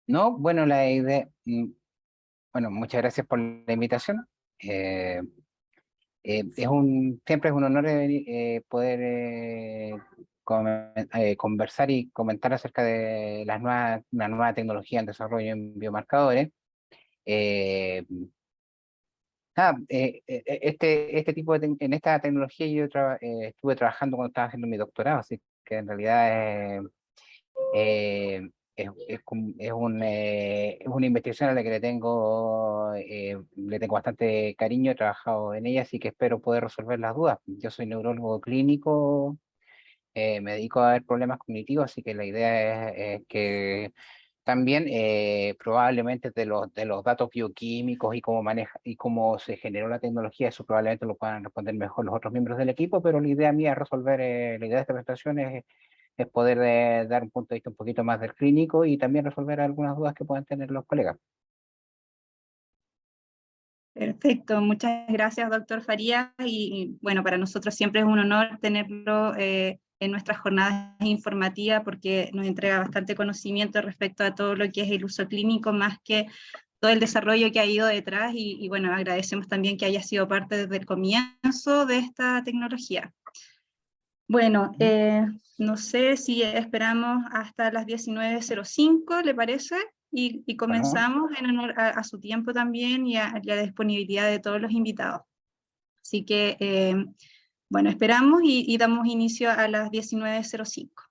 No, bueno, la idea, bueno, muchas gracias por la invitación. Eh, siempre es un honor poder conversar y comentar acerca de la nueva tecnología en desarrollo en biomarcadores. Eh, este tipo en esta tecnología estuve trabajando cuando estaba haciendo mi doctorado, así que en realidad es una investigación a la que le tengo bastante cariño, he trabajado en ella, así que espero poder resolver las dudas. Yo soy neurólogo clínico, me dedico a ver problemas cognitivos, así que la idea es que también probablemente de los datos bioquímicos y cómo maneja y cómo se generó la tecnología, eso probablemente lo puedan responder mejor los otros miembros del equipo, pero la idea mía es resolver, la idea de esta presentación es poder dar un punto de vista un poquito más del clínico y también resolver algunas dudas que puedan tener los colegas. Perfecto, muchas gracias, doctor Farías. Y bueno, para nosotros siempre es un honor tenerlo en nuestras jornadas informativas porque nos entrega bastante conocimiento respecto a todo lo que es el uso clínico, más que todo el desarrollo que ha ido detrás. Y bueno, agradecemos también que haya sido parte desde el comienzo de esta tecnología. Bueno, no sé si esperamos hasta las 19:05, ¿le parece? Y Bueno, comenzamos en honor a su tiempo también y a la disponibilidad de todos los invitados. Así que, bueno, esperamos y damos inicio a las 19:05.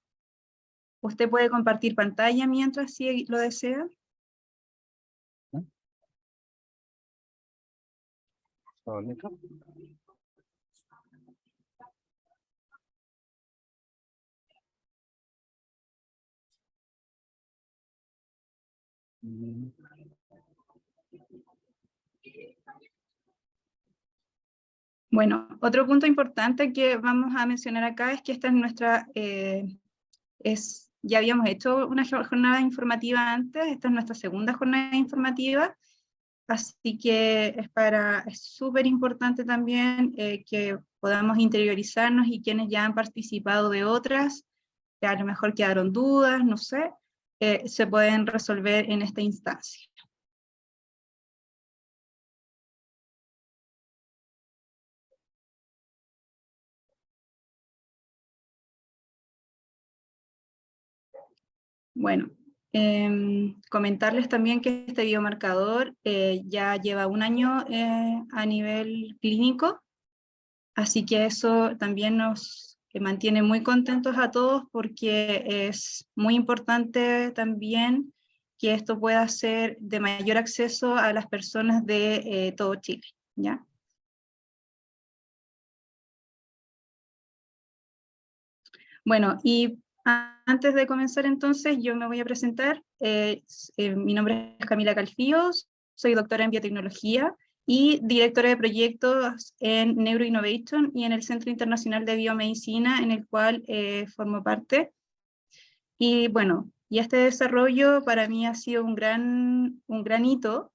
Usted puede compartir pantalla mientras, si lo desea. solito. Mm, Bueno, otro punto importante que vamos a mencionar acá es que esta es nuestra, ya habíamos hecho una jornada informativa antes, esta es nuestra segunda jornada informativa. Así que es súper importante también que podamos interiorizarnos y quienes ya han participado de otras, que a lo mejor quedaron dudas, no sé, se pueden resolver en esta instancia. Bueno, comentarles también que este biomarcador ya lleva un año a nivel clínico. Así que eso también nos mantiene muy contentos a todos porque es muy importante también que esto pueda ser de mayor acceso a las personas de todo Chile, ¿ya? Bueno, y antes de comenzar entonces, yo me voy a presentar. Mi nombre es Camila Calfío, soy doctora en biotecnología y directora de proyectos en Neuroinnovation y en el Centro Internacional de Biomedicina, en el cual formo parte. Y bueno, y este desarrollo para mí ha sido un gran hito,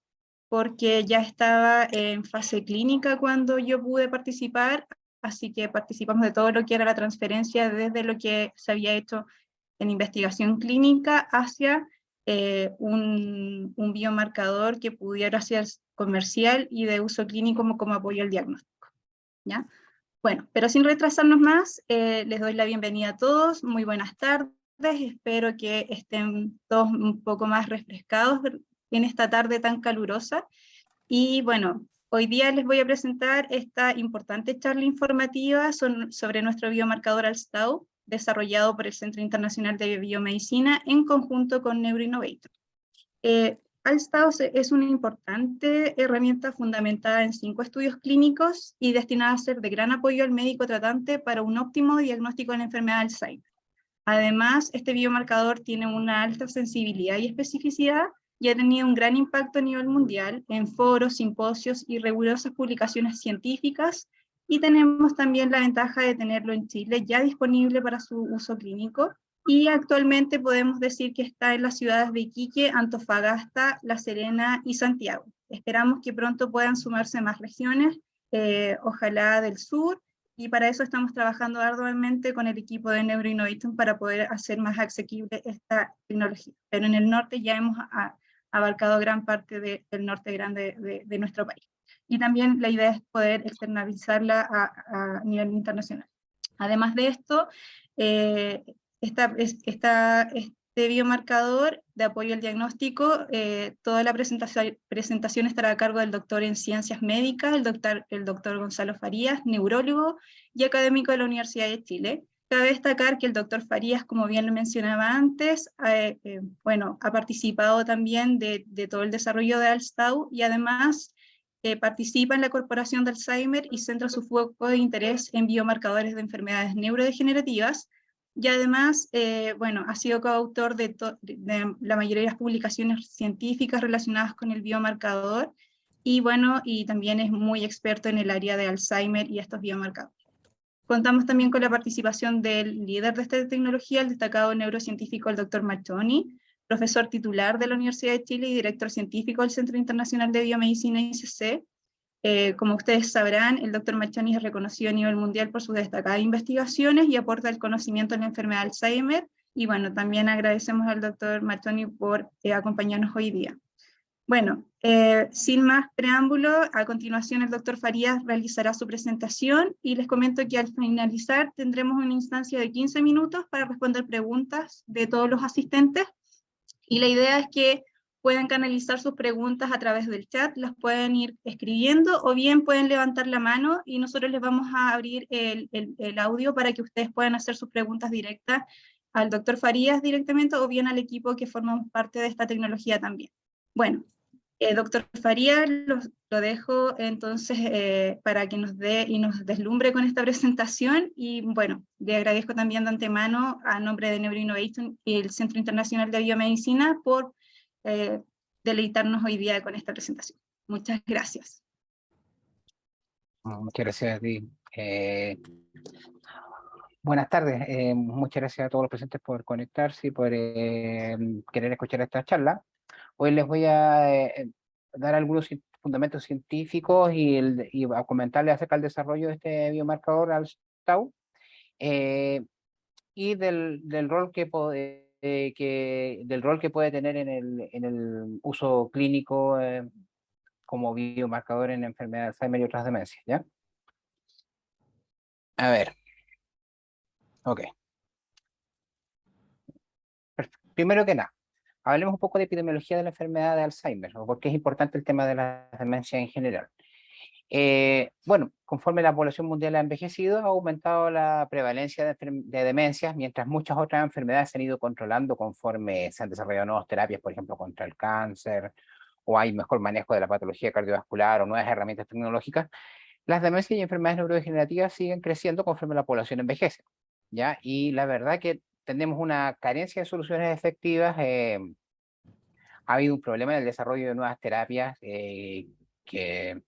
porque ya estaba en fase clínica cuando yo pude participar, así que participamos de todo lo que era la transferencia desde lo que se había hecho en investigación clínica hacia un biomarcador que pudiera ser comercial y de uso clínico como apoyo al diagnóstico, ¿ya? Bueno, pero sin retrasarnos más, les doy la bienvenida a todos, muy buenas tardes, espero que estén todos un poco más refrescados en esta tarde tan calurosa. Y bueno, hoy día les voy a presentar esta importante charla informativa sobre nuestro biomarcador ALSTAU, desarrollado por el Centro Internacional de Biomedicina en conjunto con Neuroinnovator. ALSTAU es una importante herramienta fundamentada en 5 estudios clínicos y destinada a ser de gran apoyo al médico tratante para un óptimo diagnóstico de la enfermedad de Alzheimer. Además, este biomarcador tiene una alta sensibilidad y especificidad y ha tenido un gran impacto a nivel mundial en foros, simposios y rigurosas publicaciones científicas, y tenemos también la ventaja de tenerlo en Chile ya disponible para su uso clínico, y actualmente podemos decir que está en las ciudades de Iquique, Antofagasta, La Serena y Santiago. Esperamos que pronto puedan sumarse más regiones, ojalá del sur, y para eso estamos trabajando arduamente con el equipo de NeuroInnovation para poder hacer más asequible esta tecnología. Pero en el norte ya hemos abarcado gran parte del norte grande de nuestro país. Y también la idea es poder externalizarla a nivel internacional. Además de esto, este biomarcador de apoyo al diagnóstico, toda la presentación estará a cargo del doctor en ciencias médicas, el doctor Gonzalo Farías, neurólogo y académico de la Universidad de Chile. Cabe destacar que el doctor Farías, como bien lo mencionaba antes, bueno, ha participado también de todo el desarrollo de Alstau y además participa en la Corporación de Alzheimer y centra su foco de interés en biomarcadores de enfermedades neurodegenerativas. Y además, bueno, ha sido coautor de la mayoría de las publicaciones científicas relacionadas con el biomarcador y bueno, y también es muy experto en el área de Alzheimer y estos biomarcadores. Contamos también con la participación del líder de esta tecnología, el destacado neurocientífico, el doctor Machoni, profesor titular de la Universidad de Chile y director científico del Centro Internacional de Biomedicina ICC. Como ustedes sabrán, el doctor Machoni es reconocido a nivel mundial por sus destacadas investigaciones y aporta el conocimiento en la enfermedad de Alzheimer. Y bueno, también agradecemos al doctor Machoni por acompañarnos hoy día. Bueno, sin más preámbulo, a continuación el doctor Farías realizará su presentación y les comento que al finalizar tendremos una instancia de 15 minutos para responder preguntas de todos los asistentes y la idea es que puedan canalizar sus preguntas a través del chat, las pueden ir escribiendo o bien pueden levantar la mano y nosotros les vamos a abrir el audio para que ustedes puedan hacer sus preguntas directas al doctor Farías directamente o bien al equipo que formamos parte de esta tecnología también. Bueno, doctor Farías, lo dejo entonces para que nos dé y nos deslumbre con esta presentación y bueno, le agradezco también de antemano a nombre de NeuroInnovation y el Centro Internacional de Biomedicina por deleitarnos hoy día con esta presentación. Muchas gracias. Muchas gracias a ti. Buenas tardes. Muchas gracias a todos los presentes por conectarse y por querer escuchar esta charla. Hoy les voy a dar algunos fundamentos científicos y a comentarles acerca del desarrollo de este biomarcador Alstau y del rol del rol que puede tener en el uso clínico como biomarcador en enfermedades de Alzheimer y otras demencias, ¿ya? A ver, ok. Primero que nada, hablemos un poco de epidemiología de la enfermedad de Alzheimer, o por qué es importante el tema de la demencia en general. Bueno, conforme la población mundial ha envejecido, ha aumentado la prevalencia de demencias, mientras muchas otras enfermedades se han ido controlando conforme se han desarrollado nuevas terapias, por ejemplo, contra el cáncer, o hay mejor manejo de la patología cardiovascular o nuevas herramientas tecnológicas. Las demencias y enfermedades neurodegenerativas siguen creciendo conforme la población envejece, ¿ya? Y la verdad que tenemos una carencia de soluciones efectivas. Ha habido un problema en el desarrollo de nuevas terapias que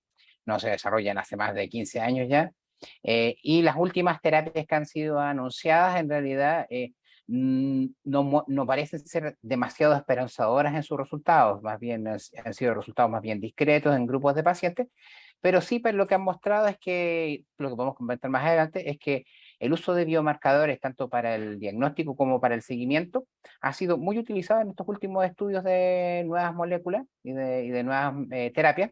no se desarrollan hace más de 15 años ya. Y las últimas terapias que han sido anunciadas en realidad no parecen ser demasiado esperanzadoras en sus resultados, más bien han sido resultados más bien discretos en grupos de pacientes, pero sí pues, lo que han mostrado es que, lo que podemos comentar más adelante, es que el uso de biomarcadores, tanto para el diagnóstico como para el seguimiento, ha sido muy utilizado en estos últimos estudios de nuevas moléculas y de nuevas terapias,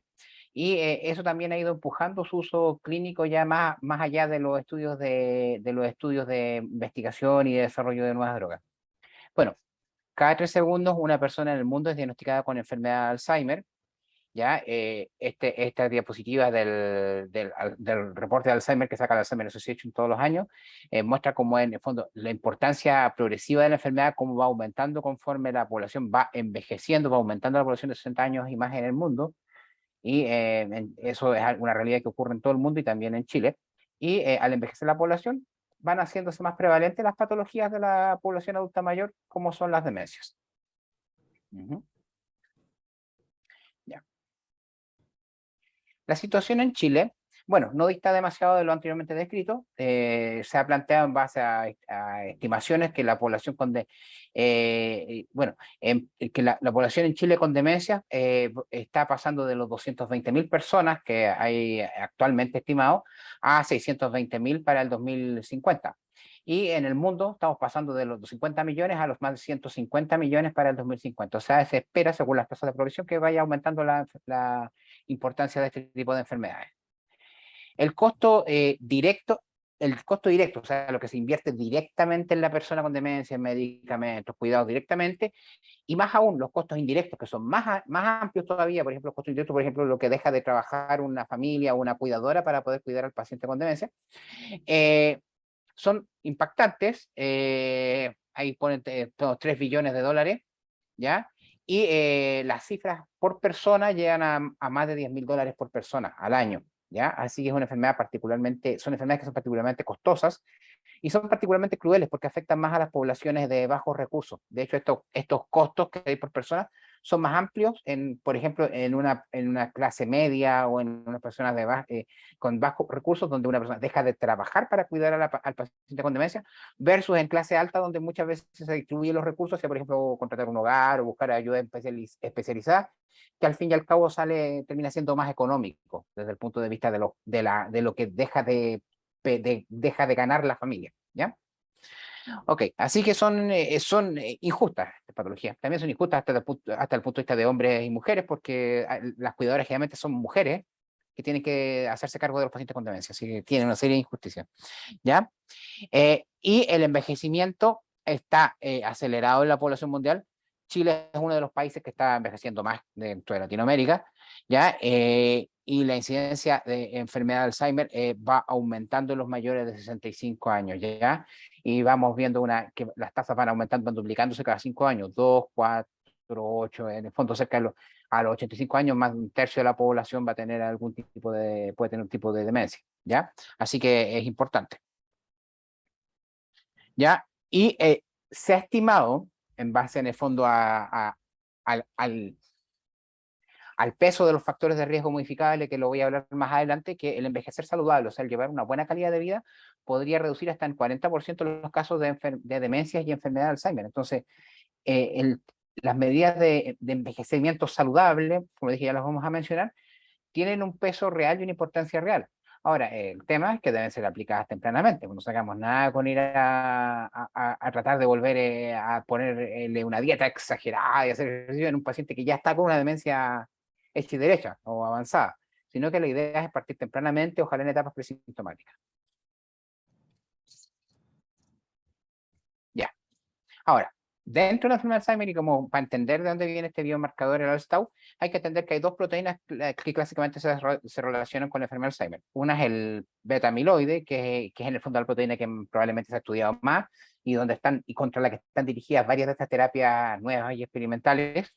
y eso también ha ido empujando su uso clínico ya más allá de los estudios de los estudios de investigación y de desarrollo de nuevas drogas. Bueno, cada 3 segundos una persona en el mundo es diagnosticada con enfermedad de Alzheimer. ¿Ya? Esta diapositiva del reporte de Alzheimer que saca la Alzheimer Association todos los años muestra cómo en el fondo la importancia progresiva de la enfermedad, cómo va aumentando conforme la población va envejeciendo, va aumentando la población de 60 años y más en el mundo, y eso es una realidad que ocurre en todo el mundo y también en Chile, y al envejecer la población van haciéndose más prevalentes las patologías de la población adulta mayor, como son las demencias. Ya. La situación en Chile Bueno, no dista demasiado de lo anteriormente descrito. Se ha planteado en base a estimaciones que la población que la población en Chile con demencia está pasando de los 220.000 personas que hay actualmente estimados a 620.000 para el 2050. Y en el mundo estamos pasando de los 50 millones a los más de 150 millones para el 2050. O sea, se espera, según las tasas de progresión, que vaya aumentando la importancia de este tipo de enfermedades. El costo directo, o sea, lo que se invierte directamente en la persona con demencia, en medicamentos, cuidados directamente, y más aún los costos indirectos, que son más amplios todavía, por ejemplo, los costos indirectos, por ejemplo, lo que deja de trabajar una familia o una cuidadora para poder cuidar al paciente con demencia, son impactantes. Ahí ponen 3 billones de dólares, ¿ya? Y las cifras por persona llegan a más de 10.000 dólares por persona al año, ¿ya? Así que es una enfermedad son enfermedades que son particularmente costosas y son particularmente crueles porque afectan más a las poblaciones de bajos recursos. De hecho, estos costos que hay por persona son más amplios, por ejemplo, en una clase media o en unas personas con bajos recursos, donde una persona deja de trabajar para cuidar al paciente con demencia, versus en clase alta, donde muchas veces se distribuyen los recursos, sea, por ejemplo, contratar un hogar o buscar ayuda especializada, que al fin y al cabo termina siendo más económico desde el punto de vista de lo que deja de ganar la familia, ¿ya? Ok, así que son injustas estas patologías. También son injustas hasta el punto de vista de hombres y mujeres, porque las cuidadoras generalmente son mujeres que tienen que hacerse cargo de los pacientes con demencia, así que tienen una serie de injusticias, ¿ya? Y el envejecimiento está acelerado en la población mundial. Chile es uno de los países que está envejeciendo más dentro de Latinoamérica, ¿ya? Y la incidencia de enfermedad de Alzheimer va aumentando en los mayores de 65 años, ¿ya? Y vamos viendo que las tasas van aumentando, van duplicándose cada 5 años, 2, 4, 8, en el fondo cerca a los 85 años, más de un tercio de la población va a tener puede tener un tipo de demencia, ¿ya? Así que es importante. ¿Ya? Y se ha estimado, en base en el fondo al, al, al peso de los factores de riesgo modificables, que lo voy a hablar más adelante, que el envejecer saludable, o sea, el llevar una buena calidad de vida, podría reducir hasta en 40% los casos de demencias y enfermedad de Alzheimer. Entonces, las medidas de envejecimiento saludable, como dije, ya las vamos a mencionar, tienen un peso real y una importancia real. Ahora, el tema es que deben ser aplicadas tempranamente. No sacamos nada con ir a tratar de volver a ponerle una dieta exagerada y hacer ejercicio en un paciente que ya está con una demencia hecha y derecha o avanzada, sino que la idea es partir tempranamente, ojalá en etapas presintomáticas. Ya. Ahora, dentro de la enfermedad de Alzheimer, y como para entender de dónde viene este biomarcador, el ALSTAU, hay que entender que hay dos proteínas que clásicamente se relacionan con la enfermedad de Alzheimer. Una es el beta-amiloide, que es en el fondo la proteína que probablemente se ha estudiado más y contra la que están dirigidas varias de estas terapias nuevas y experimentales.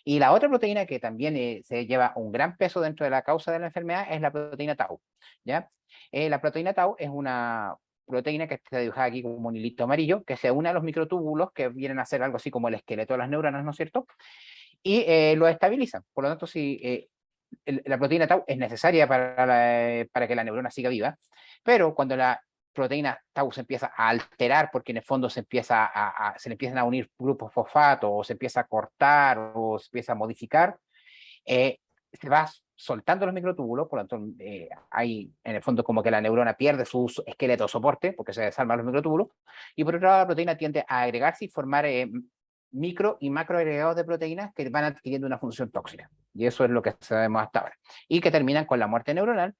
Y la otra proteína que también se lleva un gran peso dentro de la causa de la enfermedad es la proteína tau, ¿ya? La proteína tau es una proteína que está dibujada aquí como un hilito amarillo, que se une a los microtúbulos que vienen a ser algo así como el esqueleto de las neuronas, ¿no es cierto? Y lo estabilizan. Por lo tanto, si la proteína tau es necesaria para que la neurona siga viva, pero cuando la proteína tau se empieza a alterar porque en el fondo se le empiezan a unir grupos fosfato o se empieza a cortar o se empieza a modificar, se va soltando los microtúbulos, por lo tanto hay en el fondo como que la neurona pierde su esqueleto soporte porque se desarman los microtúbulos, y por otro lado la proteína tiende a agregarse y formar micro y macroagregados de proteínas que van adquiriendo una función tóxica. Y eso es lo que sabemos hasta ahora. Y que terminan con la muerte neuronal.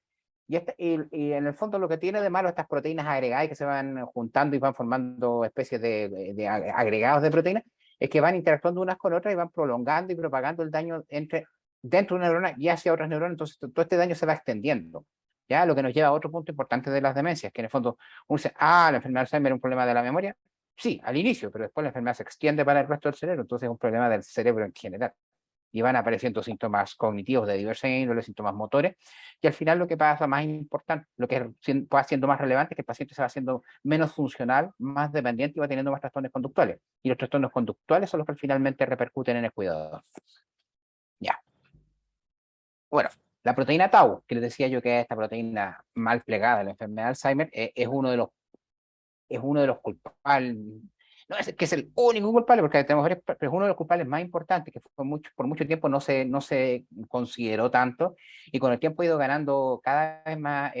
Y en el fondo lo que tiene de malo estas proteínas agregadas que se van juntando y van formando especies de agregados de proteínas, es que van interactuando unas con otras y van prolongando y propagando el daño dentro de una neurona y hacia otras neuronas. Entonces todo este daño se va extendiendo. ¿Ya? Lo que nos lleva a otro punto importante de las demencias, que en el fondo uno dice, la enfermedad de Alzheimer es un problema de la memoria. Sí, al inicio, pero después la enfermedad se extiende para el resto del cerebro, entonces es un problema del cerebro en general. Y van apareciendo síntomas cognitivos de diversa índole, síntomas motores, y al final lo que pasa más importante, lo que va siendo más relevante es que el paciente se va haciendo menos funcional, más dependiente y va teniendo más trastornos conductuales. Y los trastornos conductuales son los que finalmente repercuten en el cuidado. Ya. Bueno, La proteína tau, que les decía yo que es esta proteína mal plegada en la enfermedad de Alzheimer, es uno de los culpables, no es que es el único culpable, porque tenemos varios, pero es uno de los culpables más importantes, que por mucho tiempo no se consideró tanto, y con el tiempo ha ido ganando cada vez más,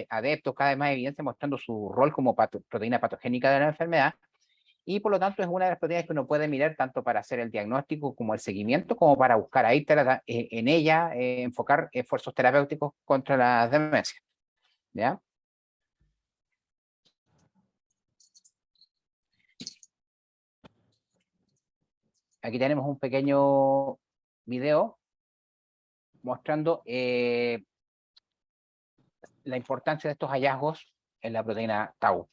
adeptos, cada vez más evidencia, mostrando su rol como proteína patogénica de la enfermedad, y por lo tanto es una de las proteínas que uno puede mirar tanto para hacer el diagnóstico como el seguimiento, como para buscar ahí en ella, enfocar esfuerzos terapéuticos contra las demencias. ¿Ya? Aquí tenemos un pequeño video mostrando la importancia de estos hallazgos en la proteína tau.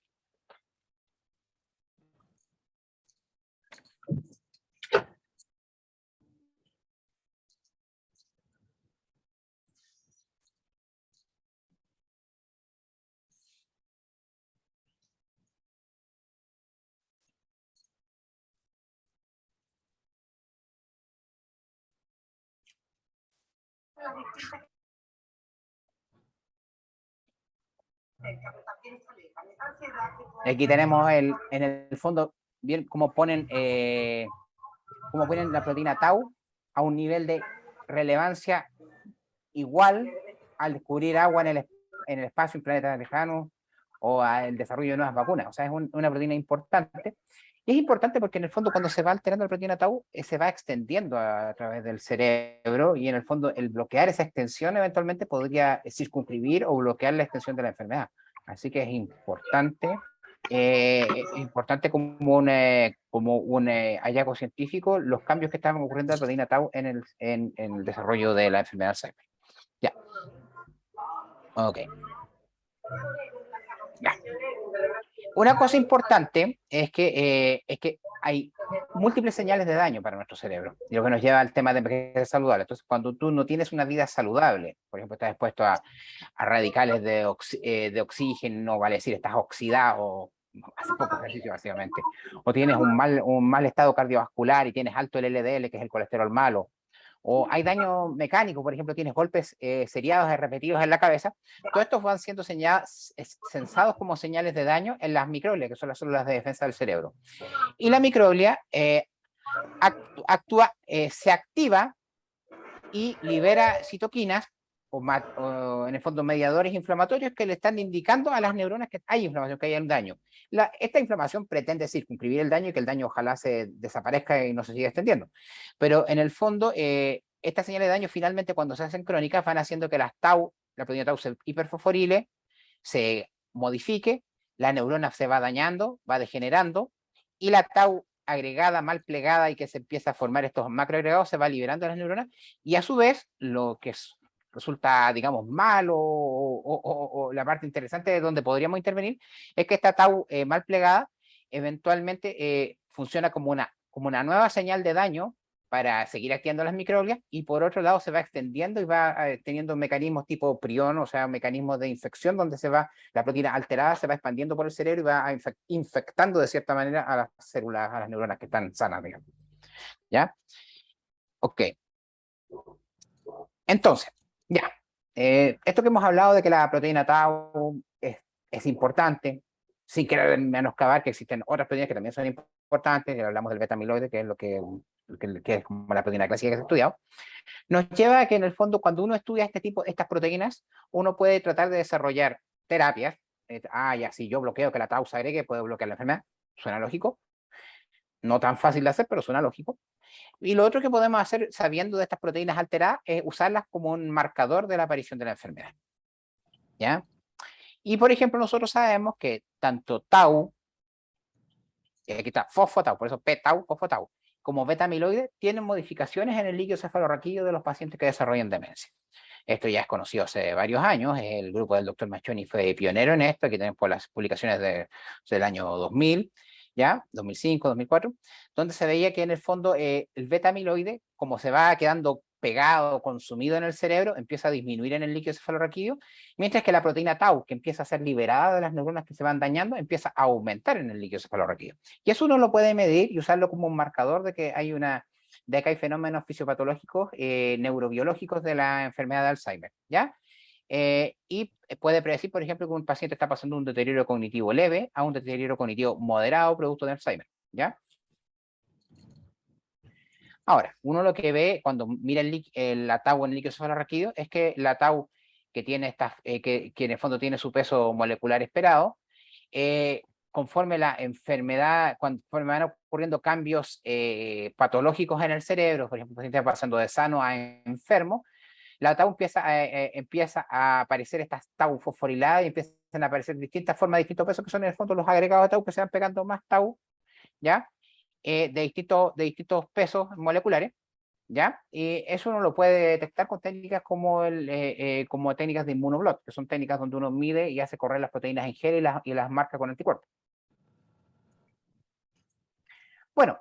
Aquí tenemos en el fondo bien cómo ponen la proteína tau a un nivel de relevancia igual al descubrir agua en el espacio en planetas lejanos o al desarrollo de nuevas vacunas. O sea, es una proteína importante. Y es importante porque en el fondo cuando se va alterando la proteína tau, se va extendiendo a través del cerebro y en el fondo el bloquear esa extensión eventualmente podría circunscribir o bloquear la extensión de la enfermedad. Así que es importante como un hallazgo científico los cambios que estaban ocurriendo en la proteína tau en el desarrollo de la enfermedad de Alzheimer. Ya. Ok. Ya. Una cosa importante es que hay múltiples señales de daño para nuestro cerebro, y lo que nos lleva al tema de envejecer saludable. Entonces, cuando tú no tienes una vida saludable, por ejemplo, estás expuesto a radicales de oxígeno, vale decir, estás oxidado, hace poco ejercicio básicamente, o tienes un mal estado cardiovascular y tienes alto el LDL, que es el colesterol malo, o hay daño mecánico, por ejemplo, tienes golpes seriados y repetidos en la cabeza, todos estos van siendo censados como señales de daño en las microglias, que son las células de defensa del cerebro. Y la microglia se activa y libera citoquinas o en el fondo mediadores inflamatorios que le están indicando a las neuronas que hay inflamación, que hay un daño. Esta inflamación pretende circunscribir el daño y que el daño ojalá se desaparezca y no se siga extendiendo. Pero en el fondo, estas señales de daño finalmente cuando se hacen crónicas van haciendo que la proteína tau se hiperfosforile, se modifique, la neurona se va dañando, va degenerando, y la tau agregada, mal plegada y que se empieza a formar estos macroagregados, se va liberando de las neuronas, y a su vez, lo que resulta, digamos, mal o la parte interesante de donde podríamos intervenir, es que esta tau mal plegada eventualmente funciona como una nueva señal de daño para seguir activando las microglias, y por otro lado se va extendiendo y va teniendo mecanismos tipo prión, o sea, mecanismos de infección donde la proteína alterada se va expandiendo por el cerebro y va infectando de cierta manera a las células, a las neuronas que están sanas, digamos. ¿Ya? Ok. Entonces, ya. Esto que hemos hablado de que la proteína tau es importante, sin querer menoscabar que existen otras proteínas que también son importantes, hablamos del beta-amiloide, que es que es como la proteína clásica que se ha estudiado, nos lleva a que en el fondo cuando uno estudia estas proteínas, uno puede tratar de desarrollar terapias. Ya, si yo bloqueo que la tau se agregue, puedo bloquear la enfermedad. Suena lógico. No tan fácil de hacer, pero suena lógico. Y lo otro que podemos hacer sabiendo de estas proteínas alteradas es usarlas como un marcador de la aparición de la enfermedad. ¿Ya? Y por ejemplo, nosotros sabemos que tanto tau, aquí está fosfotau, por eso p-tau, fosfotau, como beta-amiloide, tienen modificaciones en el líquido cefalorraquídeo de los pacientes que desarrollan demencia. Esto ya es conocido hace varios años, el grupo del doctor Machoni fue pionero en esto, aquí tenemos por las publicaciones del año 2000, ¿ya? 2005, 2004, donde se veía que en el fondo el beta-amiloide, como se va quedando pegado, consumido en el cerebro, empieza a disminuir en el líquido cefalorraquídeo, mientras que la proteína tau, que empieza a ser liberada de las neuronas que se van dañando, empieza a aumentar en el líquido cefalorraquídeo. Y eso uno lo puede medir y usarlo como un marcador de que hay una de que hay fenómenos fisiopatológicos neurobiológicos de la enfermedad de Alzheimer, ¿ya? Y puede predecir, por ejemplo, que un paciente está pasando un deterioro cognitivo leve a un deterioro cognitivo moderado producto de Alzheimer, ¿ya? Ahora, uno lo que ve cuando mira la tau en el líquido cefalorraquídeo es que la tau que tiene que en el fondo tiene su peso molecular esperado, conforme la enfermedad, conforme van ocurriendo cambios patológicos en el cerebro, por ejemplo, el paciente va pasando de sano a enfermo, la tau empieza a aparecer estas tau fosforiladas y empiezan a aparecer distintas formas, distintos pesos, que son en el fondo los agregados de tau que se van pegando más tau, ¿ya? De distintos pesos moleculares, ¿ya? Y eso uno lo puede detectar con técnicas como técnicas de inmunoblot, que son técnicas donde uno mide y hace correr las proteínas en gel y las marca con anticuerpos. Bueno,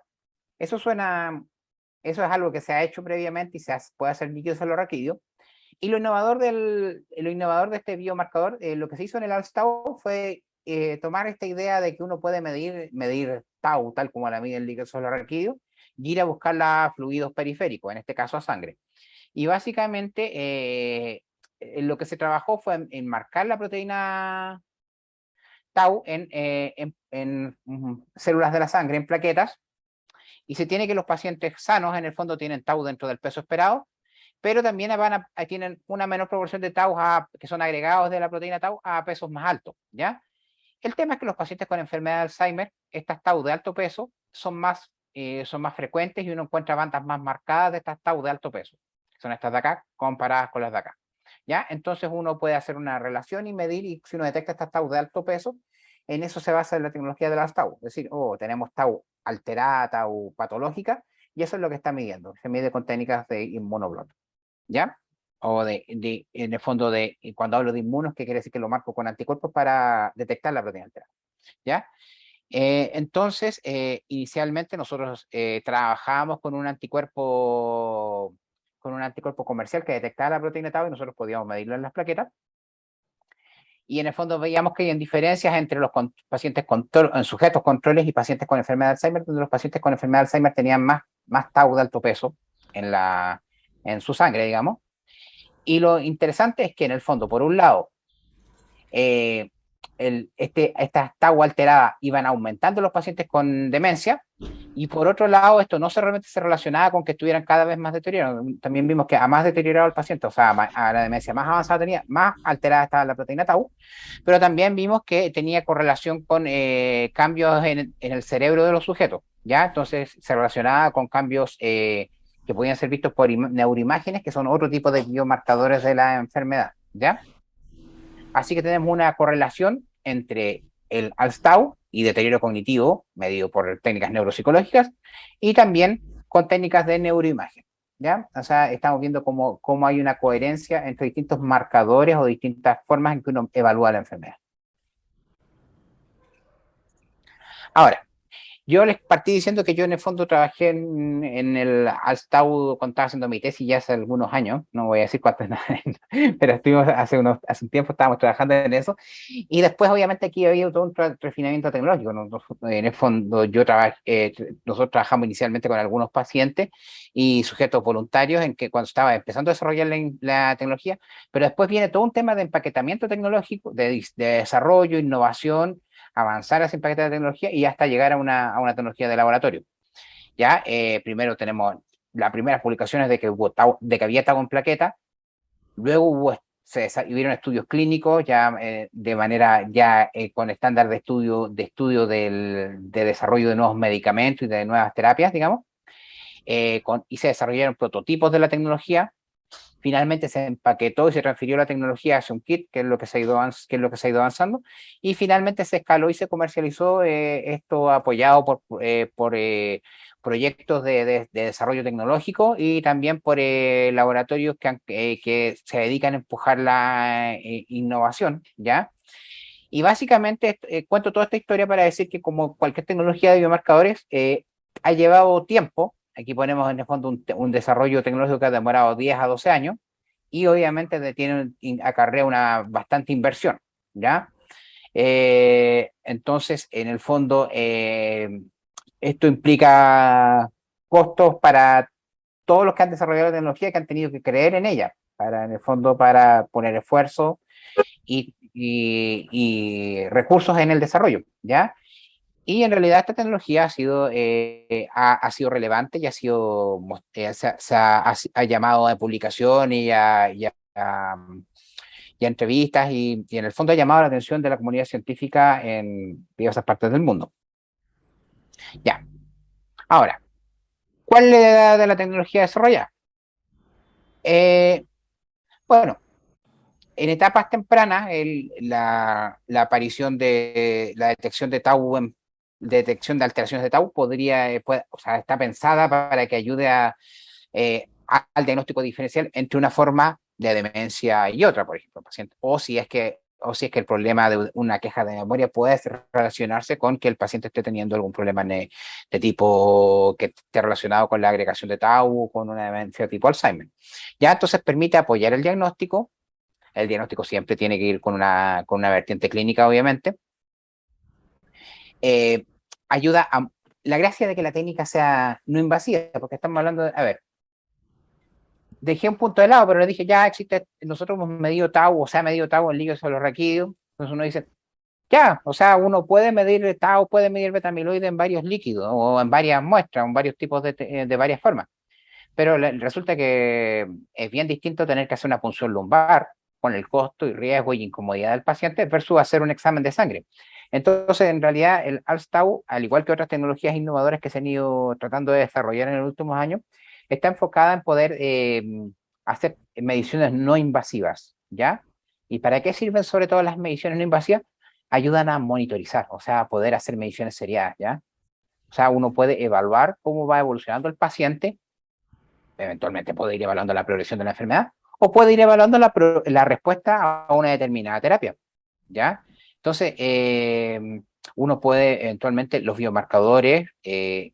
eso eso es algo que se ha hecho previamente y puede hacer líquido cefalorraquídeo. Y lo innovador de este biomarcador, lo que se hizo en el ALS-Tau fue tomar esta idea de que uno puede medir tau, tal como la mide el líquido cefalorraquídeo, y ir a buscar a fluidos periféricos, en este caso a sangre. Y básicamente lo que se trabajó fue en marcar la proteína tau en células de la sangre, en plaquetas, y se tiene que los pacientes sanos en el fondo tienen tau dentro del peso esperado, pero también tienen una menor proporción de tau que son agregados de la proteína tau a pesos más altos, ¿ya? El tema es que los pacientes con enfermedad de Alzheimer, estas tau de alto peso, son más frecuentes y uno encuentra bandas más marcadas de estas tau de alto peso. Son estas de acá comparadas con las de acá, ¿ya? Entonces uno puede hacer una relación y medir, y si uno detecta estas tau de alto peso, en eso se basa la tecnología de las tau. Es decir, tenemos tau alterada, tau patológica, y eso es lo que está midiendo. Se mide con técnicas de inmunoblot, ¿ya? O en el fondo, cuando hablo de inmunos, que quiere decir que lo marco con anticuerpos para detectar la proteína alterada, ¿ya? Entonces, inicialmente nosotros trabajábamos con un anticuerpo comercial que detectaba la proteína tau y nosotros podíamos medirlo en las plaquetas. Y en el fondo veíamos que hay diferencias entre los pacientes en sujetos controles y pacientes con enfermedad de Alzheimer, donde los pacientes con enfermedad de Alzheimer tenían más tau de alto peso en su sangre, digamos. Y lo interesante es que en el fondo, por un lado, estas tau alteradas iban aumentando los pacientes con demencia, y por otro lado, esto no realmente se relacionaba con que estuvieran cada vez más deteriorados. También vimos que a más deteriorado el paciente, o sea, a la demencia más avanzada tenía, más alterada estaba la proteína tau, pero también vimos que tenía correlación con cambios en el cerebro de los sujetos, ¿ya? Entonces se relacionaba con cambios que podían ser vistos por neuroimágenes, que son otro tipo de biomarcadores de la enfermedad, ¿ya? Así que tenemos una correlación entre el ALS-Tau y deterioro cognitivo, medido por técnicas neuropsicológicas, y también con técnicas de neuroimagen, ¿ya? O sea, estamos viendo cómo hay una coherencia entre distintos marcadores o distintas formas en que uno evalúa la enfermedad. Ahora, yo les partí diciendo que yo en el fondo trabajé en el Alstau cuando estaba haciendo mi tesis ya hace algunos años, no voy a decir cuántos, pero estuvimos hace un tiempo estábamos trabajando en eso, y después obviamente aquí había todo un refinamiento tecnológico. En el fondo nosotros trabajamos inicialmente con algunos pacientes y sujetos voluntarios en que cuando estaba empezando a desarrollar la tecnología, pero después viene todo un tema de empaquetamiento tecnológico, de desarrollo, innovación, avanzar hacia empaquete de tecnología y hasta llegar a una tecnología de laboratorio. Ya, primero tenemos las primeras publicaciones de que había tau en plaqueta, luego hubieron estudios clínicos ya de manera con estándar de estudio de desarrollo de nuevos medicamentos y de nuevas terapias, digamos, y se desarrollaron prototipos de la tecnología. Finalmente se empaquetó y se transfirió la tecnología hacia un kit, que es lo que se ha ido avanzando, y finalmente se escaló y se comercializó, esto apoyado por proyectos de desarrollo tecnológico y también por laboratorios que se dedican a empujar la innovación, ¿ya? Y básicamente cuento toda esta historia para decir que como cualquier tecnología de biomarcadores, ha llevado tiempo. Aquí ponemos en el fondo un desarrollo tecnológico que ha demorado 10 a 12 años y obviamente acarrea una bastante inversión, ¿ya? Entonces, en el fondo, esto implica costos para todos los que han desarrollado la tecnología que han tenido que creer en ella, para, en el fondo, para poner esfuerzo y recursos en el desarrollo, ¿ya? Y en realidad esta tecnología ha sido relevante y ha llamado a publicación y a entrevistas y en el fondo ha llamado la atención de la comunidad científica en diversas partes del mundo. Ya, ahora, ¿cuál es la edad de la tecnología desarrollada? Bueno, en etapas tempranas, la aparición de la detección de tau, detección de alteraciones de tau o sea, está pensada para que ayude al diagnóstico diferencial entre una forma de demencia y otra, por ejemplo, paciente. O si es que el problema de una queja de memoria puede relacionarse con que el paciente esté teniendo algún problema de tipo que esté relacionado con la agregación de tau o con una demencia tipo Alzheimer. Ya entonces permite apoyar el diagnóstico. El diagnóstico siempre tiene que ir con una vertiente clínica, obviamente. Eh, ayuda a la gracia de que la técnica sea no invasiva, porque estamos hablando de, a ver, dejé un punto de lado, pero le dije, ya existe, nosotros hemos medido tau, o sea, medido tau en líquidos raquídeos. Entonces uno dice, ya, o sea, uno puede medir tau, puede medir beta-amiloide en varios líquidos, o en varias muestras, en varios tipos de varias formas. Pero resulta que es bien distinto tener que hacer una punción lumbar con el costo y riesgo y incomodidad del paciente versus hacer un examen de sangre. Entonces, en realidad, el ALS-Tau, al igual que otras tecnologías innovadoras que se han ido tratando de desarrollar en los últimos años, está enfocada en poder hacer mediciones no invasivas, ¿ya? ¿Y para qué sirven sobre todo las mediciones no invasivas? Ayudan a monitorizar, o sea, a poder hacer mediciones seriadas, ¿ya? O sea, uno puede evaluar cómo va evolucionando el paciente, eventualmente puede ir evaluando la progresión de la enfermedad o puede ir evaluando la respuesta a una determinada terapia, ¿ya? Entonces, uno puede eventualmente, los biomarcadores en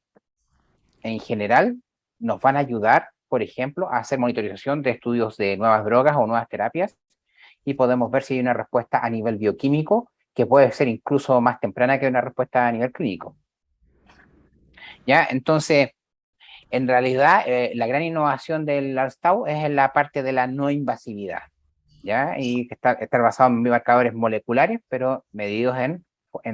general nos van a ayudar, por ejemplo, a hacer monitorización de estudios de nuevas drogas o nuevas terapias y podemos ver si hay una respuesta a nivel bioquímico que puede ser incluso más temprana que una respuesta a nivel clínico, ¿ya? Entonces, en realidad, la gran innovación del ARSTAU es en la parte de la no invasividad, ¿ya? Y que está basado en biomarcadores moleculares, pero medidos en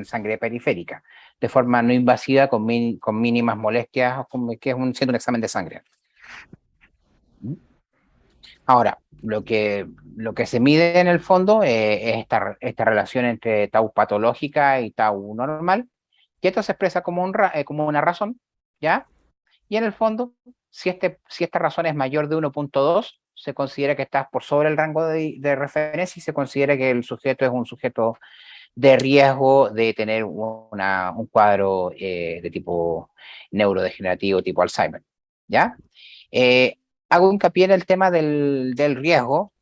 sangre periférica, de forma no invasiva, con mínimas molestias, que es siendo un examen de sangre. Ahora, lo que se mide en el fondo es esta relación entre tau patológica y tau normal, y esto se expresa como una razón, ¿ya? Y en el fondo, si esta razón es mayor de 1.2, se considera que estás por sobre el rango de referencia y se considera que el sujeto es un sujeto de riesgo de tener un cuadro de tipo neurodegenerativo, tipo Alzheimer. ¿Ya? Eh, hago hincapié en el tema del riesgo,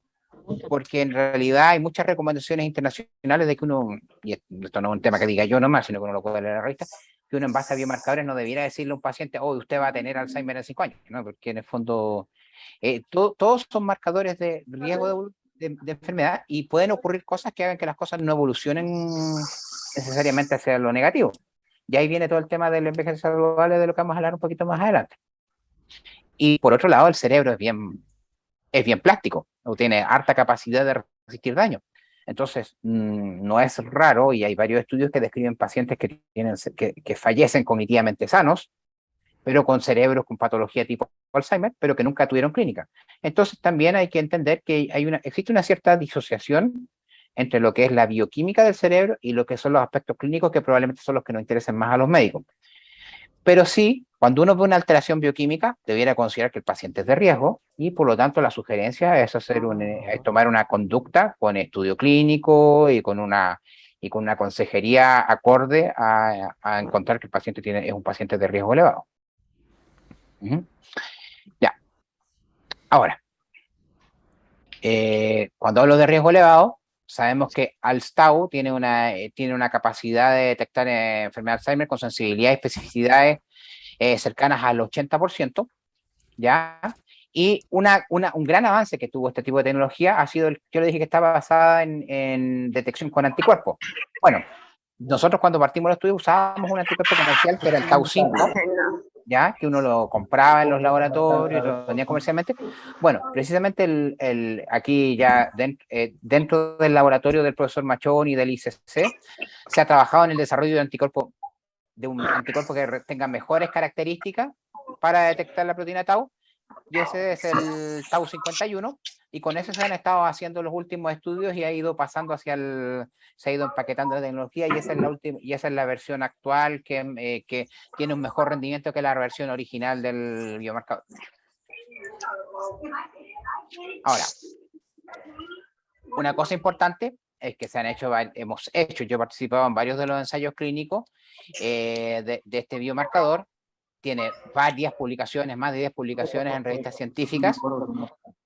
porque en realidad hay muchas recomendaciones internacionales de que uno, y esto no es un tema que diga yo nomás, sino que uno lo puede leer en la revista, que uno en base a biomarcadores no debiera decirle a un paciente, oh, usted va a tener Alzheimer en 5 años, ¿no? Porque en el fondo todos son marcadores de riesgo de enfermedad y pueden ocurrir cosas que hagan que las cosas no evolucionen necesariamente hacia lo negativo. Y ahí viene todo el tema del envejecimiento saludable, de lo que vamos a hablar un poquito más adelante. Y por otro lado, el cerebro es bien plástico, o tiene harta capacidad de resistir daño. Entonces, no es raro, y hay varios estudios que describen pacientes que fallecen cognitivamente sanos, pero con cerebros con patología tipo Alzheimer, pero que nunca tuvieron clínica. Entonces, también hay que entender que existe una cierta disociación entre lo que es la bioquímica del cerebro y lo que son los aspectos clínicos, que probablemente son los que nos interesen más a los médicos. Pero sí, cuando uno ve una alteración bioquímica, debiera considerar que el paciente es de riesgo y por lo tanto la sugerencia es tomar una conducta con estudio clínico y con una consejería acorde a encontrar que el paciente es un paciente de riesgo elevado. Ya, ahora, cuando hablo de riesgo elevado, sabemos que ALS-Tau tiene una capacidad de detectar enfermedad de Alzheimer con sensibilidad y especificidades cercanas al 80%, ¿ya? Y un gran avance que tuvo este tipo de tecnología ha sido, yo le dije que estaba basada en detección con anticuerpos. Bueno, nosotros cuando partimos el estudio usábamos un anticuerpo comercial que era el Tau 5, ya que uno lo compraba en los laboratorios, lo vendía comercialmente. Bueno, precisamente aquí ya dentro del laboratorio del profesor Machón y del ICC se ha trabajado en el desarrollo de un anticuerpo que tenga mejores características para detectar la proteína tau, y ese es el tau 51, y con eso se han estado haciendo los últimos estudios y ha ido pasando se ha ido empaquetando la tecnología, y esa es la última, y esa es la versión actual que tiene un mejor rendimiento que la versión original del biomarcador. Ahora, una cosa importante es que yo he participado en varios de los ensayos clínicos de este biomarcador. Tiene varias publicaciones, más de 10 publicaciones en revistas científicas,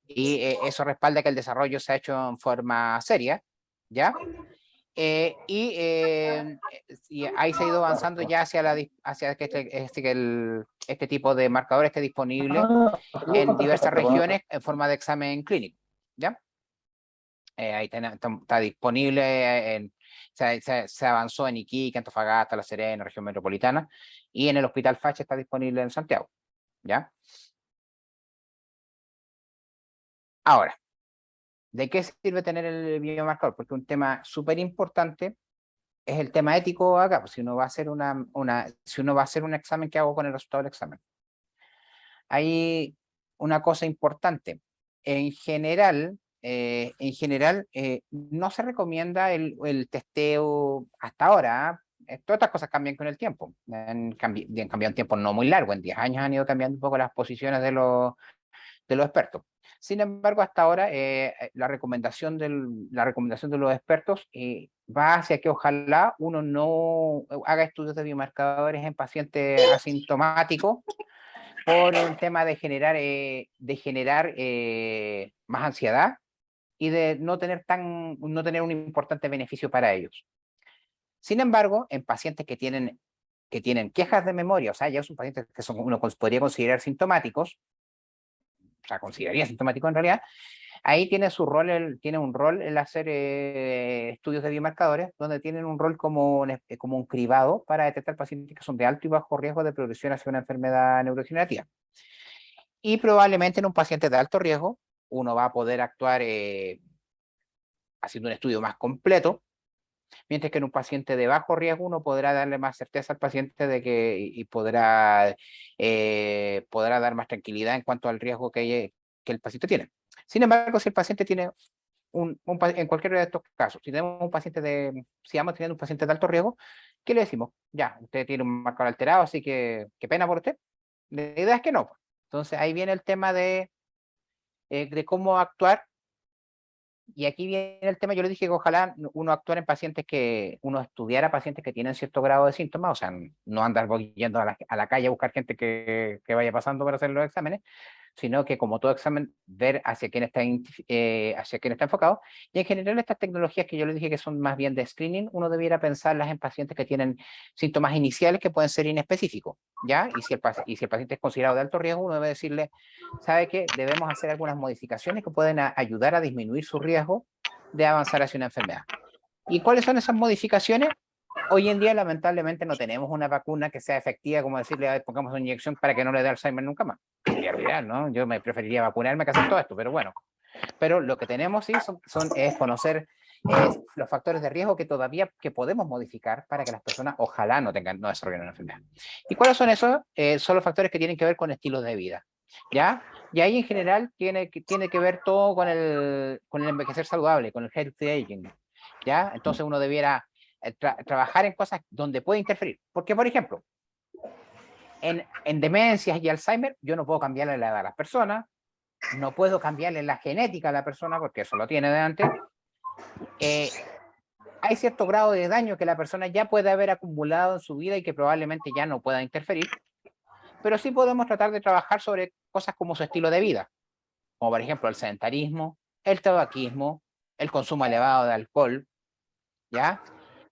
y eso respalda que el desarrollo se ha hecho en forma seria, ¿ya? Y ahí se ha ido avanzando ya hacia que este tipo de marcador esté disponible en diversas regiones en forma de examen clínico, ¿ya? Ahí está disponible, se avanzó en Iquique, Antofagasta, La Serena, región metropolitana, y en el Hospital Facha está disponible en Santiago, ¿ya? Ahora, ¿de qué sirve tener el biomarcador? Porque un tema súper importante es el tema ético acá. Pues si uno va a hacer si uno va a hacer un examen, ¿qué hago con el resultado del examen? Hay una cosa importante. No se recomienda el testeo hasta ahora. Todas estas cosas cambian con el tiempo. Han cambiado en tiempo no muy largo. En 10 años han ido cambiando un poco las posiciones de los expertos. Sin embargo, hasta ahora la recomendación de los expertos va hacia que ojalá uno no haga estudios de biomarcadores en pacientes asintomáticos por un tema de generar más ansiedad y de no tener un importante beneficio para ellos. Sin embargo, en pacientes que tienen quejas de memoria, o sea, ya son pacientes que uno podría considerar sintomáticos, o sea, consideraría sintomático en realidad, ahí tiene un rol el hacer estudios de biomarcadores, donde tienen un rol como un cribado para detectar pacientes que son de alto y bajo riesgo de progresión hacia una enfermedad neurodegenerativa. Y probablemente en un paciente de alto riesgo, uno va a poder actuar haciendo un estudio más completo, mientras que en un paciente de bajo riesgo uno podrá darle más certeza al paciente y podrá dar más tranquilidad en cuanto al riesgo que el paciente tiene. Sin embargo, si el paciente tiene en cualquiera de estos casos, si tenemos un paciente si vamos teniendo un paciente de alto riesgo, ¿qué le decimos? Ya, usted tiene un marcador alterado, así que qué pena por usted. La idea es que no. Entonces ahí viene el tema de cómo actuar. Y aquí viene el tema, yo le dije que ojalá uno estudiara pacientes que tienen cierto grado de síntomas, o sea, no andar yendo a la calle a buscar gente que vaya pasando para hacer los exámenes, sino que como todo examen, ver hacia quién está enfocado. Y en general estas tecnologías que yo le dije que son más bien de screening, uno debiera pensarlas en pacientes que tienen síntomas iniciales que pueden ser inespecíficos, ¿ya? Y si el paciente es considerado de alto riesgo, uno debe decirle, ¿sabe qué? Debemos hacer algunas modificaciones que pueden ayudar a disminuir su riesgo de avanzar hacia una enfermedad. ¿Y cuáles son esas modificaciones? Hoy en día, lamentablemente, no tenemos una vacuna que sea efectiva, como decirle, a ver, pongamos una inyección para que no le dé Alzheimer nunca más. Sería lo ideal, ¿no? Yo me preferiría vacunarme que hacer todo esto, pero bueno. Pero lo que tenemos sí es conocer los factores de riesgo que podemos modificar para que las personas ojalá no desarrollen una enfermedad. ¿Y cuáles son esos? Son los factores que tienen que ver con estilos de vida, ¿ya? Y ahí en general tiene que ver todo con el envejecer saludable, con el healthy aging, ¿ya? Entonces uno debiera trabajar en cosas donde puede interferir. Porque, por ejemplo, en demencias y Alzheimer, yo no puedo cambiarle la edad a las personas, no puedo cambiarle la genética a la persona porque eso lo tiene de antes. Hay cierto grado de daño que la persona ya puede haber acumulado en su vida y que probablemente ya no pueda interferir, pero sí podemos tratar de trabajar sobre cosas como su estilo de vida, como por ejemplo el sedentarismo, el tabaquismo, el consumo elevado de alcohol, ¿ya?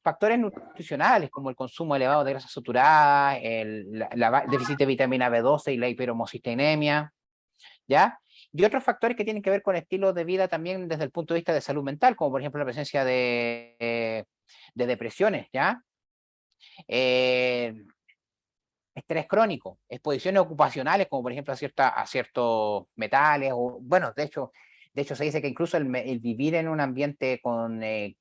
Factores nutricionales como el consumo elevado de grasas saturadas, el déficit de vitamina B12 y la hiperhomocisteínemia, ¿ya? Y otros factores que tienen que ver con estilos de vida también desde el punto de vista de salud mental, como por ejemplo la presencia de depresiones, ¿ya? Eh, estrés crónico, exposiciones ocupacionales, como por ejemplo a ciertos metales, o bueno, de hecho se dice que incluso el vivir en un ambiente con el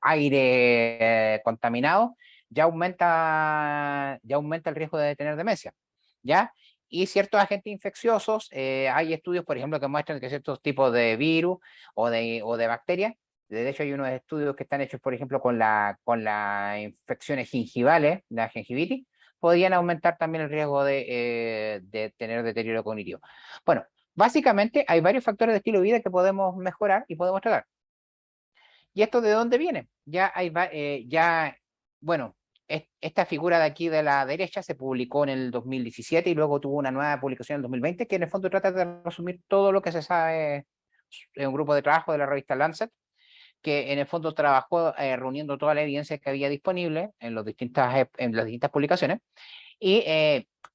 aire contaminado ya aumenta el riesgo de tener demencia, ¿ya? Y ciertos agentes infecciosos, hay estudios, por ejemplo, que muestran que ciertos tipos de virus o de bacterias. De hecho, hay unos estudios que están hechos, por ejemplo, con las infecciones gingivales, la gingivitis, podrían aumentar también el riesgo de tener deterioro cognitivo. Bueno, básicamente hay varios factores de estilo de vida que podemos mejorar y podemos tratar. ¿Y esto de dónde viene? Bueno, esta figura de aquí de la derecha se publicó en el 2017 y luego tuvo una nueva publicación en el 2020 que en el fondo trata de resumir todo lo que se sabe en un grupo de trabajo de la revista Lancet, que en el fondo trabajó reuniendo toda la evidencia que había disponible en las distintas publicaciones y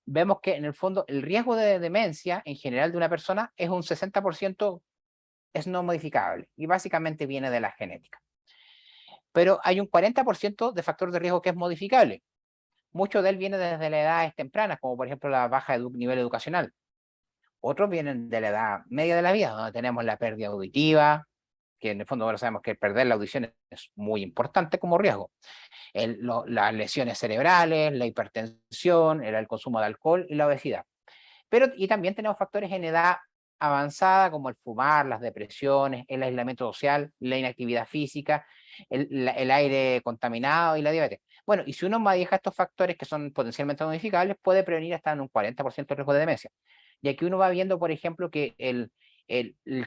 vemos que en el fondo el riesgo de demencia en general de una persona es un 60% es no modificable y básicamente viene de la genética. Pero hay un 40% de factor de riesgo que es modificable. Mucho de él viene desde las edades tempranas, como por ejemplo la baja nivel educacional. Otros vienen de la edad media de la vida, donde tenemos la pérdida auditiva, que en el fondo ahora sabemos que perder la audición es muy importante como riesgo. Las lesiones cerebrales, la hipertensión, el consumo de alcohol y la obesidad. Y también tenemos factores en edad avanzada como el fumar, las depresiones, el aislamiento social, la inactividad física, el aire contaminado y la diabetes. Bueno, y si uno maneja estos factores que son potencialmente modificables, puede prevenir hasta en un 40% de riesgo de demencia. Y aquí uno va viendo, por ejemplo, que el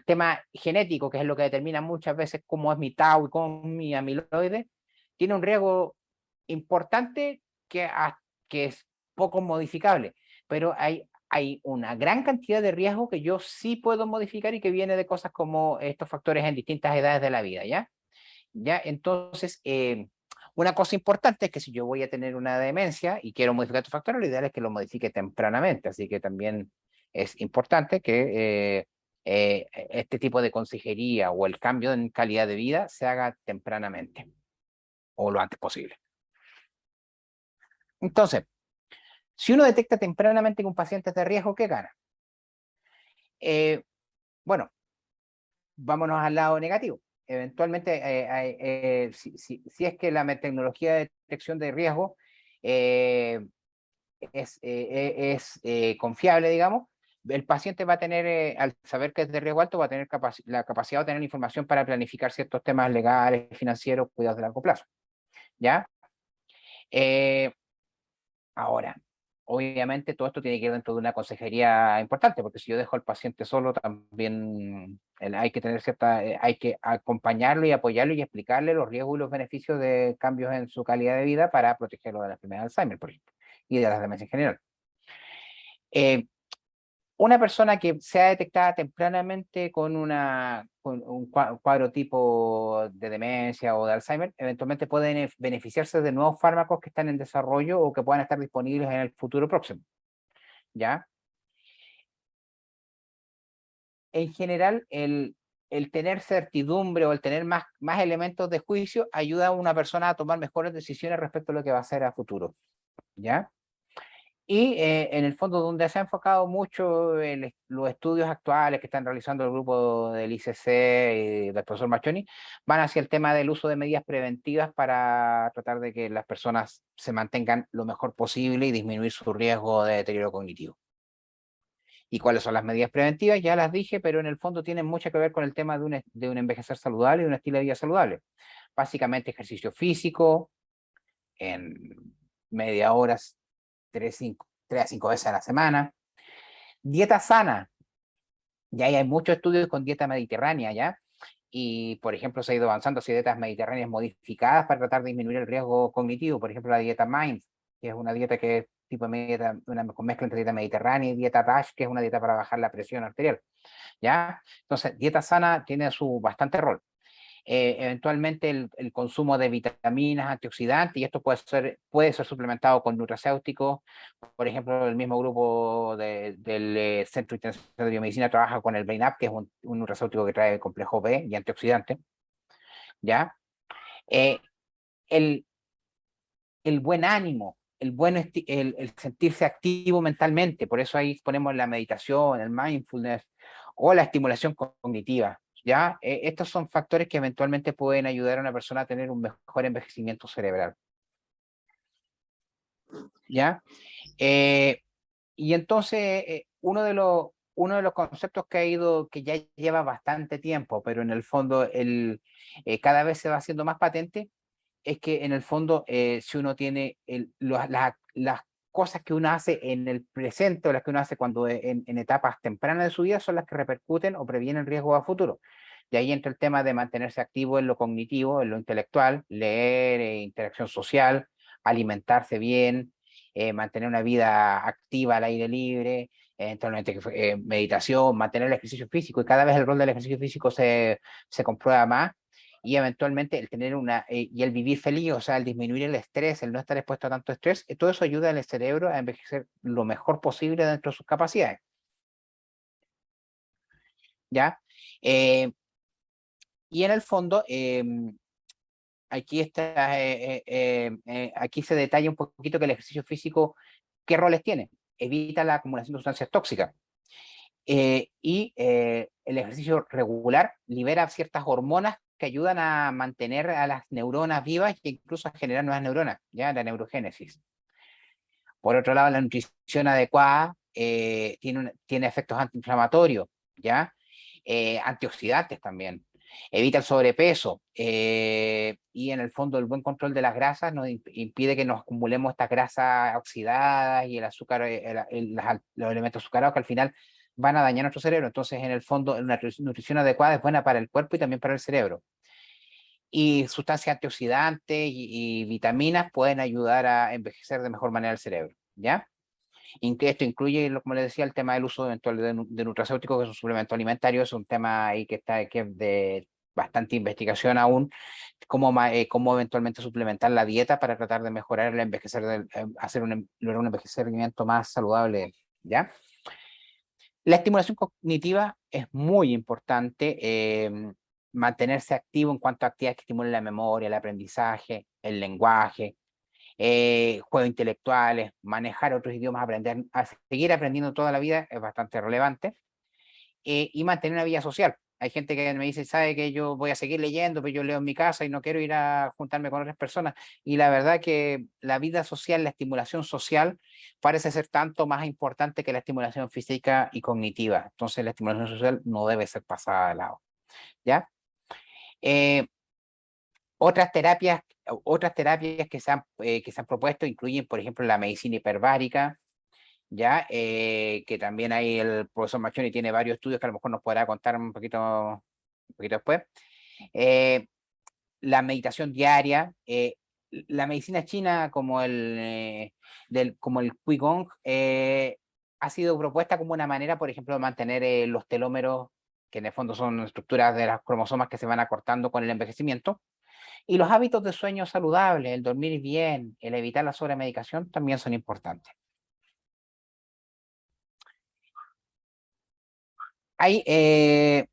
tema genético, que es lo que determina muchas veces cómo es mi tau y cómo es mi amiloide, tiene un riesgo importante que es poco modificable, pero hay una gran cantidad de riesgo que yo sí puedo modificar y que viene de cosas como estos factores en distintas edades de la vida, ¿ya? ¿Ya? Entonces, una cosa importante es que si yo voy a tener una demencia y quiero modificar estos factores, lo ideal es que lo modifique tempranamente, así que también es importante que este tipo de consejería o el cambio en calidad de vida se haga tempranamente o lo antes posible. Entonces, si uno detecta tempranamente que un paciente es de riesgo, ¿qué gana? Bueno, vámonos al lado negativo. Eventualmente, si es que la tecnología de detección de riesgo eh, es confiable, digamos, el paciente va a tener, al saber que es de riesgo alto, va a tener la capacidad de tener información para planificar ciertos temas legales, financieros, cuidados de largo plazo. ¿Ya? Eh, Ahora, obviamente todo esto tiene que ir dentro de una consejería importante, porque si yo dejo al paciente solo, también hay que tener hay que acompañarlo y apoyarlo y explicarle los riesgos y los beneficios de cambios en su calidad de vida para protegerlo de la enfermedad de Alzheimer, por ejemplo, y de las demencias en general. Eh, una persona que sea detectada tempranamente con un cuadro tipo de demencia o de Alzheimer, eventualmente pueden beneficiarse de nuevos fármacos que están en desarrollo o que puedan estar disponibles en el futuro próximo, ¿ya? En general, el tener certidumbre o el tener más elementos de juicio ayuda a una persona a tomar mejores decisiones respecto a lo que va a hacer a futuro, ¿ya? Y en el fondo donde se ha enfocado mucho los estudios actuales que están realizando el grupo del ICC y del profesor Machoni, van hacia el tema del uso de medidas preventivas para tratar de que las personas se mantengan lo mejor posible y disminuir su riesgo de deterioro cognitivo. ¿Y cuáles son las medidas preventivas? Ya las dije, pero en el fondo tienen mucho que ver con el tema de un envejecer saludable y un estilo de vida saludable. Básicamente ejercicio físico en media hora, 3 a 5 veces a la semana. Dieta sana. Ya hay muchos estudios con dieta mediterránea, ¿ya? Y, por ejemplo, se ha ido avanzando hacia dietas mediterráneas modificadas para tratar de disminuir el riesgo cognitivo. Por ejemplo, la dieta MIND, que es una dieta que es tipo dieta, una mezcla entre dieta mediterránea y dieta DASH, que es una dieta para bajar la presión arterial, ¿ya? Entonces, dieta sana tiene su bastante rol. Eventualmente el consumo de vitaminas, antioxidantes, y esto puede ser suplementado con nutracéuticos. Por ejemplo, el mismo grupo del Centro Internacional de Biomedicina trabaja con el Brain Up, que es un nutracéutico que trae complejo B y antioxidante. ¿Ya? Eh, el, el buen ánimo, el sentirse activo mentalmente. Por eso ahí ponemos la meditación, el mindfulness o la estimulación cognitiva. ¿Ya? Estos son factores que eventualmente pueden ayudar a una persona a tener un mejor envejecimiento cerebral. ¿Ya? Eh, y entonces, uno de los conceptos que ya lleva bastante tiempo, pero en el fondo cada vez se va haciendo más patente, es que en el fondo, si uno tiene las cosas que uno hace en el presente o las que uno hace cuando en etapas tempranas de su vida son las que repercuten o previenen riesgos a futuro. De ahí entra el tema de mantenerse activo en lo cognitivo, en lo intelectual, leer, interacción social, alimentarse bien, mantener una vida activa al aire libre, eventualmente meditación, mantener el ejercicio físico, y cada vez el rol del ejercicio físico se comprueba más, y eventualmente el tener y el vivir feliz, o sea, el disminuir el estrés, el no estar expuesto a tanto estrés, todo eso ayuda al cerebro a envejecer lo mejor posible dentro de sus capacidades, ¿ya? Eh, y en el fondo, aquí se detalla un poquito que el ejercicio físico, ¿qué roles tiene? Evita la acumulación de sustancias tóxicas. El ejercicio regular libera ciertas hormonas que ayudan a mantener a las neuronas vivas e incluso a generar nuevas neuronas, ya la neurogénesis. Por otro lado, la nutrición adecuada tiene efectos antiinflamatorios, ¿ya? Antioxidantes también. Evita el sobrepeso, y en el fondo el buen control de las grasas nos impide que nos acumulemos estas grasas oxidadas y el azúcar, los elementos azucarados que al final van a dañar nuestro cerebro. Entonces, en el fondo, una nutrición adecuada es buena para el cuerpo y también para el cerebro. Y sustancias antioxidantes y vitaminas pueden ayudar a envejecer de mejor manera el cerebro, ¿ya? Esto incluye, como les decía, el tema del uso eventual de nutracéuticos, que es un suplemento alimentario, es un tema ahí que es de bastante investigación aún, cómo eventualmente suplementar la dieta para tratar de mejorar el envejecer, lograr un envejecimiento más saludable, ¿ya? La estimulación cognitiva es muy importante, mantenerse activo en cuanto a actividades que estimulen la memoria, el aprendizaje, el lenguaje, juegos intelectuales, manejar otros idiomas, a seguir aprendiendo toda la vida es bastante relevante, y mantener una vida social. Hay gente que me dice, sabe que yo voy a seguir leyendo, pero yo leo en mi casa y no quiero ir a juntarme con otras personas. Y la verdad que la vida social, la estimulación social, parece ser tanto más importante que la estimulación física y cognitiva. Entonces la estimulación social no debe ser pasada de lado, ¿ya? Eh, otras terapias que se han propuesto incluyen, por ejemplo, la medicina hiperbárica, ¿ya? Que también ahí el profesor Machoni tiene varios estudios que a lo mejor nos podrá contar un poquito después. Eh, la meditación diaria, la medicina china como el Qigong, ha sido propuesta como una manera, por ejemplo, de mantener los telómeros, que en el fondo son estructuras de las cromosomas que se van acortando con el envejecimiento. Y los hábitos de sueño saludable, el dormir bien, el evitar la sobremedicación también son importantes. Hay, eh,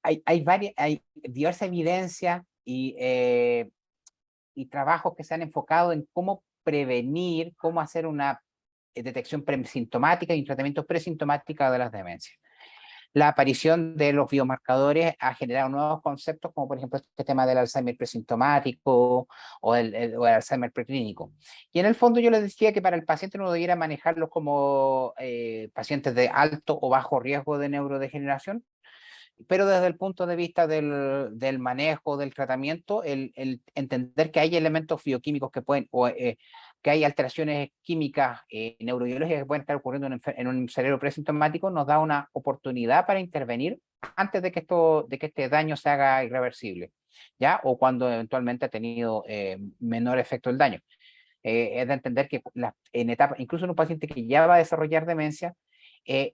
hay diversa evidencia y trabajos que se han enfocado en cómo prevenir, cómo hacer una detección presintomática y un tratamiento presintomático de las demencias. La aparición de los biomarcadores ha generado nuevos conceptos, como por ejemplo este tema del Alzheimer presintomático o el Alzheimer preclínico. Y en el fondo yo les decía que para el paciente no debiera manejarlos como pacientes de alto o bajo riesgo de neurodegeneración, pero desde el punto de vista del manejo, del tratamiento, el entender que hay elementos bioquímicos que hay alteraciones químicas, neurobiológicas que pueden estar ocurriendo en un cerebro presintomático, nos da una oportunidad para intervenir antes de que este daño se haga irreversible, ¿ya? O cuando eventualmente ha tenido menor efecto el daño. Es de entender que incluso en un paciente que ya va a desarrollar demencia,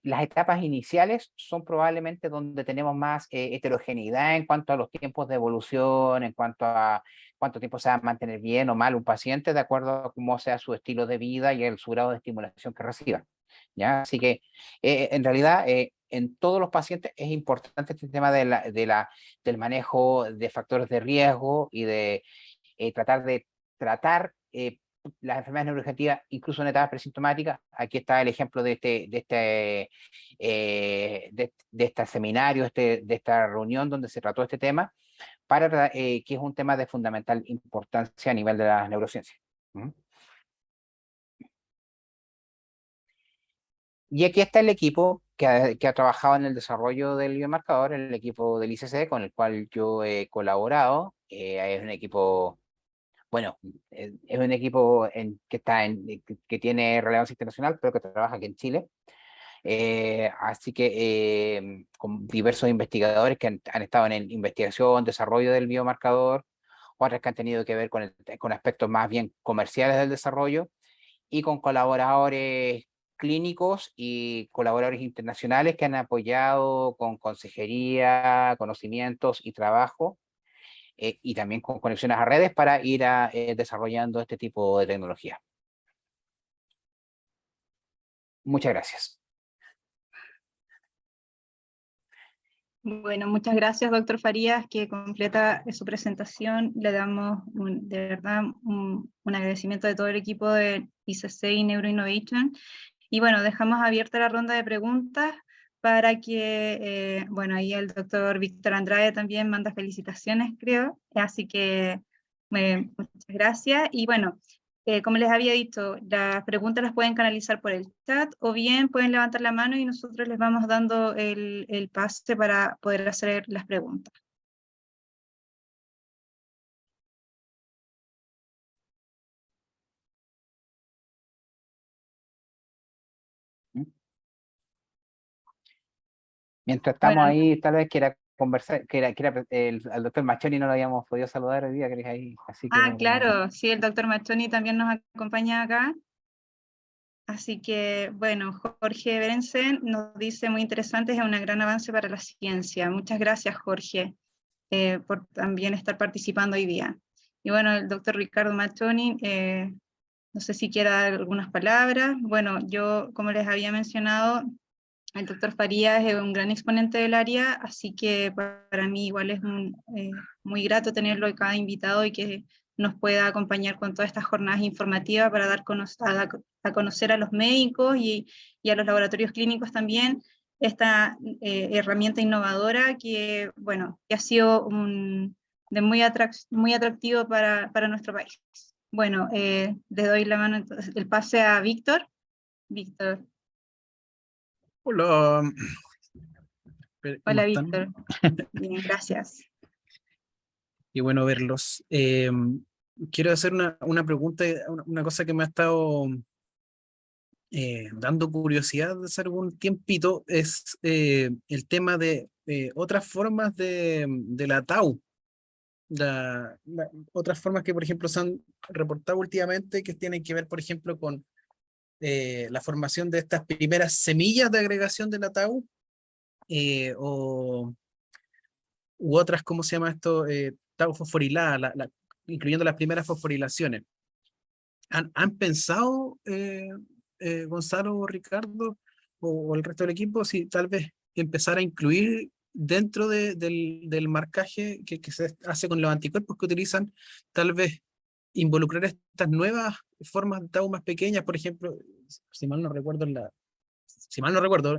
las etapas iniciales son probablemente donde tenemos más heterogeneidad en cuanto a los tiempos de evolución, en cuanto a cuánto tiempo se va a mantener bien o mal un paciente, de acuerdo a cómo sea su estilo de vida y su grado de estimulación que reciba, ¿ya? Así que en realidad en todos los pacientes es importante este tema del manejo de factores de riesgo y de tratar las enfermedades neurodegenerativas, incluso en etapas presintomáticas. Aquí está el ejemplo de este seminario, de esta reunión donde se trató este tema, que es un tema de fundamental importancia a nivel de las neurociencias. ¿Mm? Y aquí está el equipo que ha trabajado en el desarrollo del biomarcador, el equipo del ICC, con el cual yo he colaborado. Es un equipo, bueno, es un equipo que tiene relevancia internacional, pero que trabaja aquí en Chile. Así que con diversos investigadores que han estado en investigación, desarrollo del biomarcador, otras que han tenido que ver con aspectos más bien comerciales del desarrollo, y con colaboradores clínicos y colaboradores internacionales que han apoyado con consejería, conocimientos y trabajo, y también con conexiones a redes para ir desarrollando este tipo de tecnología. Muchas gracias. Bueno, muchas gracias, doctor Farías, que completa su presentación. Le damos de verdad un agradecimiento de todo el equipo de ICC y NeuroInnovation. Y bueno, dejamos abierta la ronda de preguntas para que, bueno, ahí el doctor Víctor Andrade también manda felicitaciones, creo. Así que muchas gracias. Y bueno, como les había dicho, las preguntas las pueden canalizar por el chat o bien pueden levantar la mano y nosotros les vamos dando el pase para poder hacer las preguntas. Mientras estamos Bueno, ahí, tal vez quiera conversar, al doctor Machoni no lo habíamos podido saludar hoy día, que ahí, así que claro, sí, el doctor Machoni también nos acompaña acá. Así que, bueno, Jorge Berensen nos dice muy interesante, es un gran avance para la ciencia. Muchas gracias, Jorge, por también estar participando hoy día. Y bueno, el doctor Ricardo Machoni, no sé si quiere dar algunas palabras. Bueno, yo, como les había mencionado, el doctor Farías es un gran exponente del área, así que para mí igual es muy grato tenerlo cada invitado y que nos pueda acompañar con todas estas jornadas informativas para dar a conocer a los médicos y a los laboratorios clínicos también esta herramienta innovadora que, bueno, que ha sido muy atractivo para nuestro país. Bueno, le doy la mano, entonces, el pase a Víctor. Víctor. Hola, ¿cómo Hola, están? Víctor. Bien, gracias. Y bueno verlos. Quiero hacer una pregunta, una cosa que me ha estado dando curiosidad desde hace algún tiempito, es el tema de otras formas de la tau. Otras formas que, por ejemplo, se han reportado últimamente que tienen que ver, por ejemplo, con la formación de estas primeras semillas de agregación de la tau, u otras, ¿cómo se llama esto? Tau fosforilada, incluyendo las primeras fosforilaciones. ¿Han pensado, Gonzalo o Ricardo o el resto del equipo, si tal vez empezar a incluir dentro del marcaje que se hace con los anticuerpos que utilizan, tal vez involucrar estas nuevas formas de tau más pequeñas? Por ejemplo, si mal no recuerdo,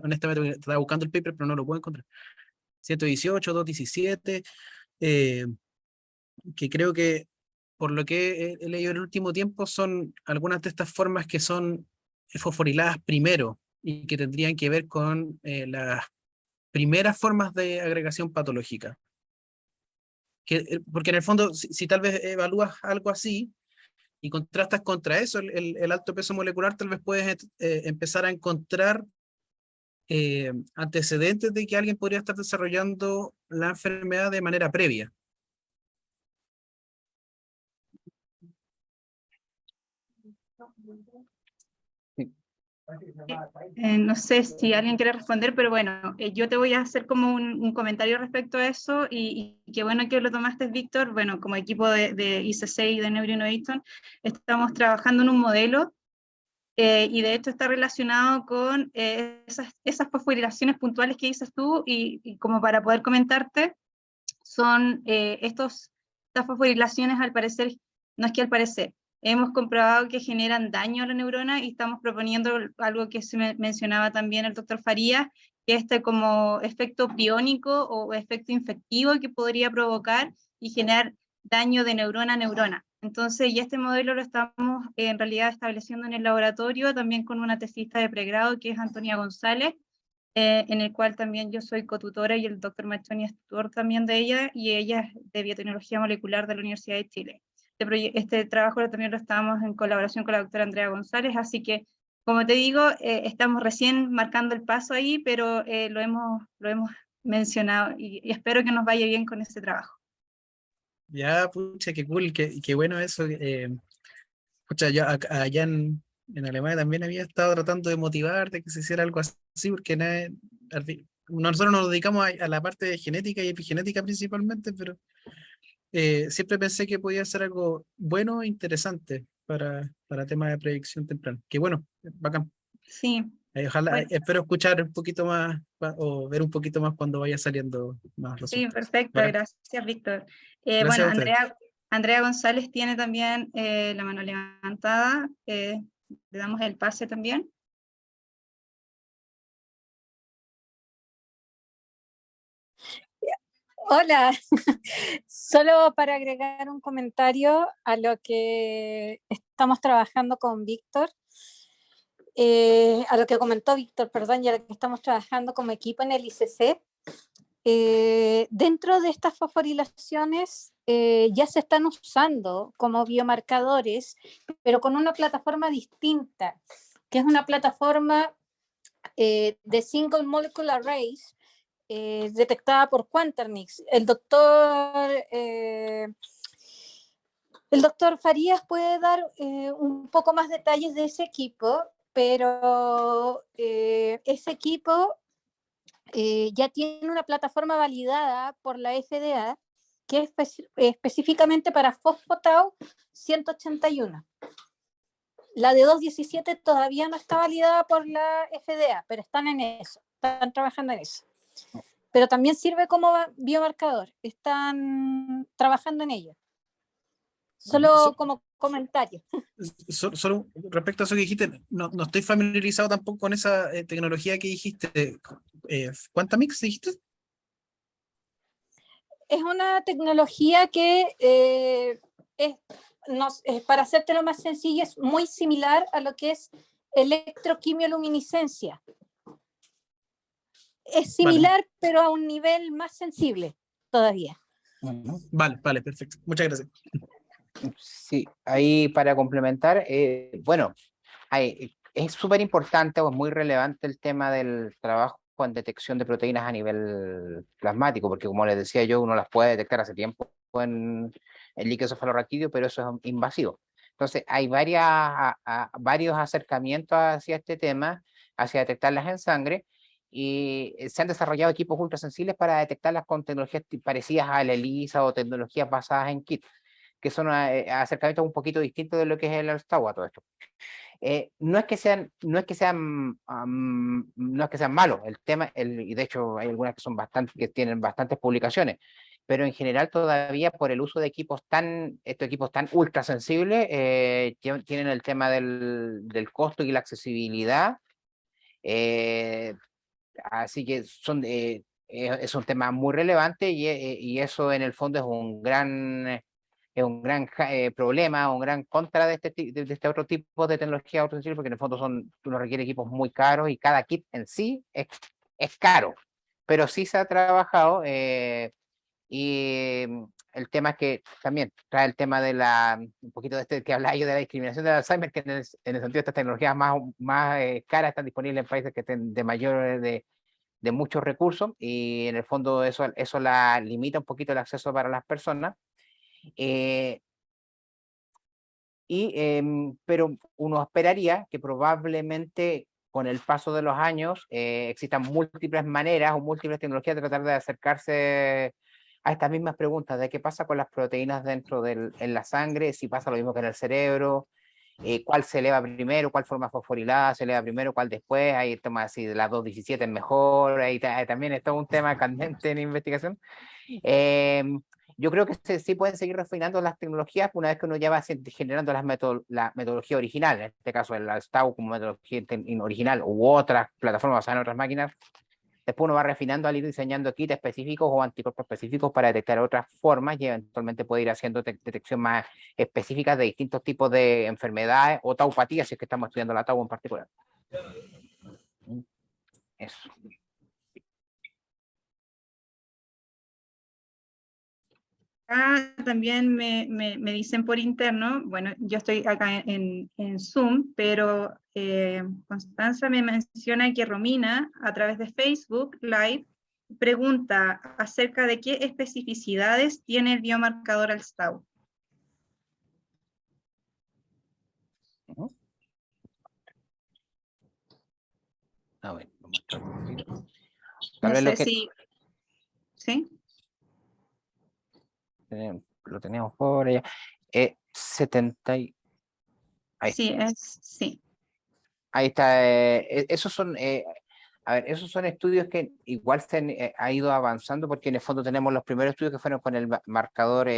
honestamente estaba buscando el paper, pero no lo puedo encontrar. 118, 217, que creo que por lo que he leído en el último tiempo son algunas de estas formas que son fosforiladas primero y que tendrían que ver con las primeras formas de agregación patológica. Porque en el fondo, si tal vez evalúas algo así y contrastas contra eso, el alto peso molecular, tal vez puedes empezar a encontrar antecedentes de que alguien podría estar desarrollando la enfermedad de manera previa. No sé si alguien quiere responder, pero bueno, yo te voy a hacer como un comentario respecto a eso y qué bueno que lo tomaste, Víctor. Bueno, como equipo de ICC y de NeuroInnovation, estamos trabajando en un modelo y de hecho está relacionado con esas fosforilaciones puntuales que dices tú y como para poder comentarte, son estas fosforilaciones al parecer, no es que al parecer, hemos comprobado que generan daño a la neurona y estamos proponiendo algo que se mencionaba también el doctor Farías, que como efecto piónico o efecto infectivo que podría provocar y generar daño de neurona a neurona. Entonces, y este modelo lo estamos en realidad estableciendo en el laboratorio, también con una tesista de pregrado que es Antonia González, en el cual también yo soy cotutora y el doctor Machoni es tutor también de ella, y ella es de biotecnología molecular de la Universidad de Chile. Este trabajo también lo estábamos en colaboración con la doctora Andrea González, así que, como te digo, estamos recién marcando el paso ahí, pero lo hemos mencionado y espero que nos vaya bien con este trabajo. Ya, pucha, qué cool, qué bueno eso. Pucha, yo allá en Alemania también había estado tratando de motivar de que se hiciera algo así, porque nosotros nos dedicamos a la parte de genética y epigenética principalmente, pero siempre pensé que podía ser algo bueno e interesante para temas de predicción temprana. Que bueno, bacán. Sí, Ojalá, bueno, espero escuchar un poquito más o ver un poquito más cuando vaya saliendo más sí, resultados. perfecto, Bacán. gracias, Víctor. Gracias Bueno, a ustedes. Andrea González tiene también la mano levantada, le damos el pase también. Hola, solo para agregar un comentario a lo que estamos trabajando con Víctor, a lo que comentó Víctor, perdón, y a lo que estamos trabajando como equipo en el ICC. Dentro de estas fosforilaciones ya se están usando como biomarcadores, pero con una plataforma distinta, que es una plataforma de Single Molecular Arrays, detectada por Quantermix. El doctor Farías puede dar un poco más detalles de ese equipo, pero ese equipo ya tiene una plataforma validada por la FDA que es específicamente para fosfotau 181. La de 217 todavía no está validada por la FDA, pero están en eso, están trabajando en eso. Pero también sirve como biomarcador, están trabajando en ello. Solo como comentario. Solo respecto a eso que dijiste, no estoy familiarizado tampoco con esa tecnología que dijiste. ¿Quantamix dijiste? Es una tecnología que para hacértelo más sencillo, es muy similar a lo que es electroquimioluminiscencia. Es similar, vale, pero a un nivel más sensible todavía. Vale, perfecto. Muchas gracias. Sí, ahí para complementar, bueno, es súper importante o es muy relevante el tema del trabajo en detección de proteínas a nivel plasmático, porque como les decía yo, uno las puede detectar hace tiempo en el líquido cefalorraquídeo, pero eso es invasivo. Entonces, hay varios acercamientos hacia este tema, hacia detectarlas en sangre, y se han desarrollado equipos ultrasensibles para detectarlas con tecnologías parecidas a la ELISA o tecnologías basadas en kit, que son acercamientos un poquito distintos de lo que es el Alstawa, todo esto. No es que sean malos el tema, y de hecho hay algunas que son que tienen bastantes publicaciones, pero en general todavía por el uso de estos equipos tan ultra sensibles, tienen el tema del costo y la accesibilidad, así que es un tema muy relevante y eso en el fondo es un gran problema, un gran contra de este otro tipo de tecnología autosensible, porque en el fondo uno requiere equipos muy caros y cada kit en sí es caro, pero sí se ha trabajado y el tema es que también trae el tema de un poquito de que hablaba yo de la discriminación del Alzheimer, que en el sentido de estas tecnologías más caras están disponibles en países que estén de muchos recursos y en el fondo eso la limita un poquito el acceso para las personas. Pero uno esperaría que probablemente con el paso de los años existan múltiples maneras o múltiples tecnologías de tratar de acercarse a estas mismas preguntas de qué pasa con las proteínas en la sangre, si pasa lo mismo que en el cerebro, cuál se eleva primero, cuál forma fosforilada se eleva primero, cuál después, hay temas así de la 217 es mejor, ahí también está un tema candente en investigación. Yo creo que sí pueden seguir refinando las tecnologías una vez que uno ya va generando la metodología original, en este caso el STAU como metodología original u otras plataformas basadas en otras máquinas. Después uno va refinando al ir diseñando kits específicos o anticuerpos específicos para detectar otras formas y eventualmente poder ir haciendo detección más específicas de distintos tipos de enfermedades o taupatías, si es que estamos estudiando la tau en particular. Eso. También me dicen por interno, bueno, yo estoy acá en Zoom, pero Constanza me menciona que Romina, a través de Facebook Live, pregunta acerca de qué especificidades tiene el biomarcador ALSTAU. A ver, lo muestro un poquito. No sé si... ¿Sí? Lo tenemos por allá. 70 y... Ahí, Sí, sí. ahí está. Esos son, a ver, esos son estudios que igual se ha ido avanzando porque en el fondo tenemos los primeros estudios que fueron con el marcador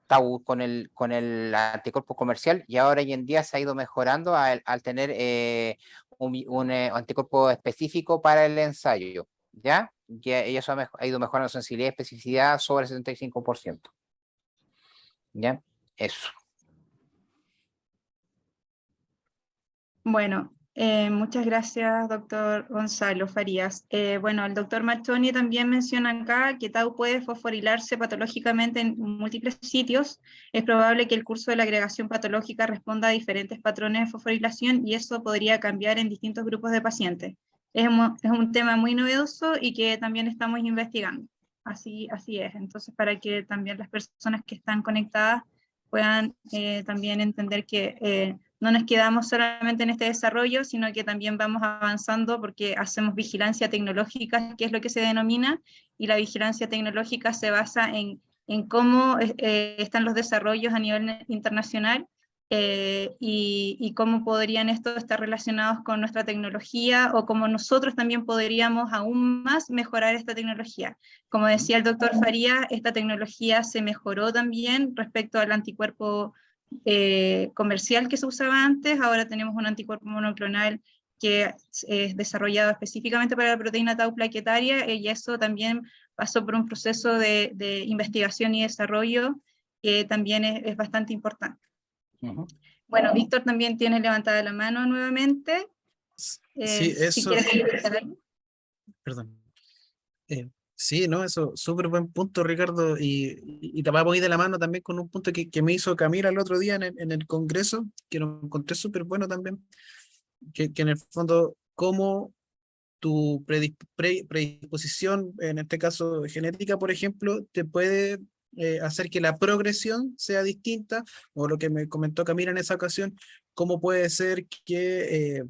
Tau, con el anticuerpo comercial y ahora hoy en día se ha ido mejorando al tener un anticuerpo específico para el ensayo. ¿Ya? Ya eso ha ido mejorando sensibilidad y especificidad sobre el 75%. ¿Ya? Eso. Bueno, muchas gracias, doctor Gonzalo Farías. Bueno, el doctor Machoni también menciona acá que Tau puede fosforilarse patológicamente en múltiples sitios. Es probable que el curso de la agregación patológica responda a diferentes patrones de fosforilación y eso podría cambiar en distintos grupos de pacientes. Es un tema muy novedoso y que también estamos investigando. Así es. Entonces, para que también las personas que están conectadas puedan también entender que no nos quedamos solamente en este desarrollo, sino que también vamos avanzando porque hacemos vigilancia tecnológica, que es lo que se denomina, y la vigilancia tecnológica se basa en cómo están los desarrollos a nivel internacional y cómo podrían estos estar relacionados con nuestra tecnología o cómo nosotros también podríamos aún más mejorar esta tecnología. Como decía el doctor Faría, esta tecnología se mejoró también respecto al anticuerpo comercial que se usaba antes. Ahora tenemos un anticuerpo monoclonal que es desarrollado específicamente para la proteína tau plaquetaria y eso también pasó por un proceso de investigación y desarrollo que también es bastante importante. Bueno, Víctor también tiene levantada la mano nuevamente. Sí, Si eso, quieres comentar algo. perdón. Sí, ¿no? Eso, súper buen punto, Ricardo, y te vamos a ir de la mano también con un punto que me hizo Camila el otro día en el Congreso, que lo encontré súper bueno también, que en el fondo, cómo tu predisposición, en este caso genética, por ejemplo, te puede hacer que la progresión sea distinta, o lo que me comentó Camila en esa ocasión, cómo puede ser que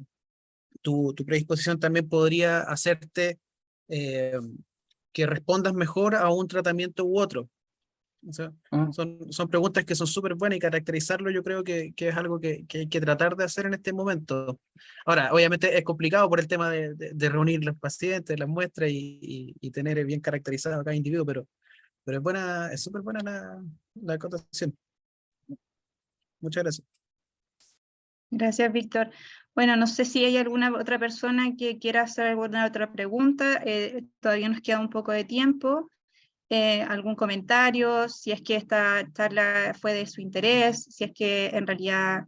tu predisposición también podría hacerte eh, que respondas mejor a un tratamiento u otro. O sea, son preguntas que son súper buenas y caracterizarlo yo creo que es algo que hay que tratar de hacer en este momento. Ahora, obviamente es complicado por el tema de reunir los pacientes, las muestras y tener bien caracterizado a cada individuo, pero es buena, es súper buena la acotación. Muchas gracias. Gracias, Víctor. Bueno, no sé si hay alguna otra persona que quiera hacer alguna otra pregunta. Todavía nos queda un poco de tiempo. Algún comentario, si es que esta charla fue de su interés, si es que en realidad,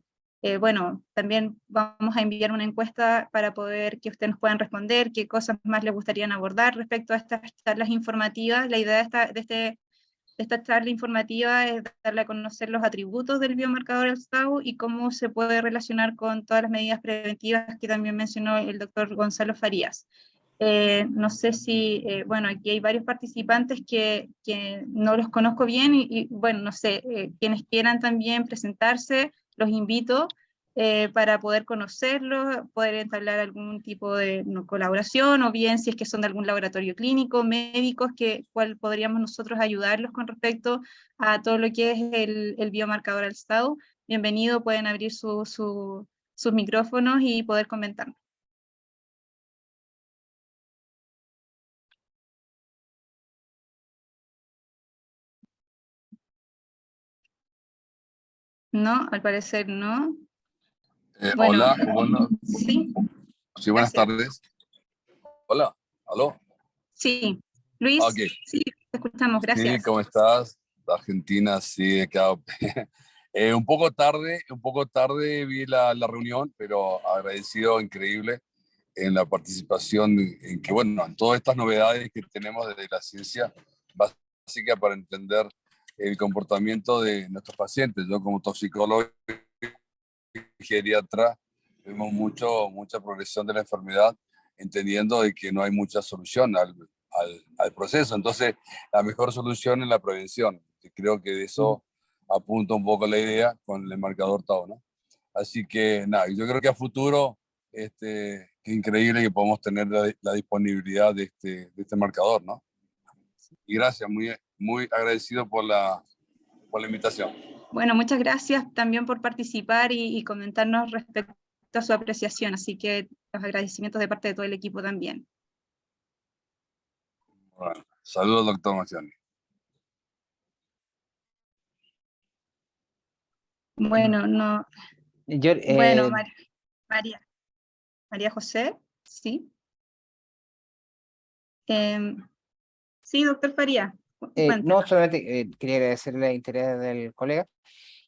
bueno, también vamos a enviar una encuesta para poder que ustedes nos puedan responder qué cosas más les gustaría abordar respecto a estas charlas informativas. La idea de esta charla informativa es darle a conocer los atributos del biomarcador ALSTAU y cómo se puede relacionar con todas las medidas preventivas que también mencionó el doctor Gonzalo Farías. No sé si, bueno, aquí hay varios participantes que no los conozco bien y bueno, no sé, quienes quieran también presentarse, los invito para poder conocerlos, poder entablar algún tipo de colaboración o bien si es que son de algún laboratorio clínico, médicos, cuál podríamos nosotros ayudarlos con respecto a todo lo que es el biomarcador ALSTAU. Bienvenido, pueden abrir sus micrófonos y poder comentar. No, al parecer no. Bueno, Hola, bueno, sí, sí, buenas gracias. tardes. Hola, aló. Sí, Luis, Ok, sí, te escuchamos, sí, gracias. ¿cómo estás? Argentina, sí, he quedado un poco tarde vi la reunión, pero agradecido, increíble en la participación, en que, bueno, en todas estas novedades que tenemos desde la ciencia básica para entender el comportamiento de nuestros pacientes. Yo como toxicólogo y geriatra vemos mucha progresión de la enfermedad, entendiendo de que no hay mucha solución al proceso. Entonces, la mejor solución es la prevención. Y creo que de eso apunta un poco la idea con el marcador Tau, ¿no? Así que, nada, yo creo que a futuro, que increíble que podamos tener la disponibilidad de este marcador, ¿no? Y gracias, muy agradecido por la invitación. Bueno, muchas gracias también por participar y comentarnos respecto a su apreciación, así que los agradecimientos de parte de todo el equipo también. Bueno, saludos, doctor Maciani. Bueno, no, Yo, bueno, María, María José, sí. Sí, doctor Faría, no, cuéntenos. solamente quería agradecerle el interés del colega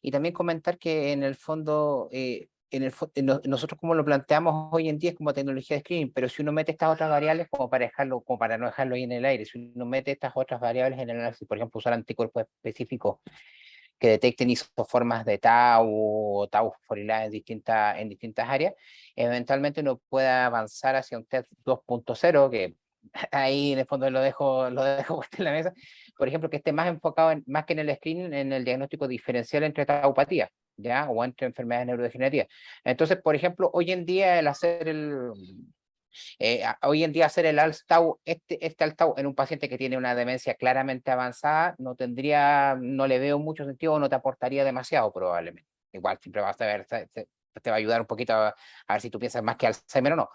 y también comentar que en el fondo, nosotros como lo planteamos hoy en día es como tecnología de screening, pero si uno mete estas otras variables como para dejarlo, como para no dejarlo ahí en el aire, si uno mete estas otras variables en el análisis, por ejemplo, usar anticuerpos específicos que detecten isoformas de tau o tau fosforilada en distintas áreas, eventualmente uno pueda avanzar hacia un test 2.0, que ahí en el fondo lo dejo puesto en la mesa, por ejemplo, que esté más enfocado, más que en el screening, en el diagnóstico diferencial entre taupatías, ¿ya? O entre enfermedades neurodegenerativas. Entonces, por ejemplo, hoy en día hoy en día hacer el ALS-Tau, este ALS-Tau en un paciente que tiene una demencia claramente avanzada, no le veo mucho sentido, no te aportaría demasiado probablemente. Igual siempre vas a ver, te va a ayudar un poquito a ver si tú piensas más que Alzheimer o no.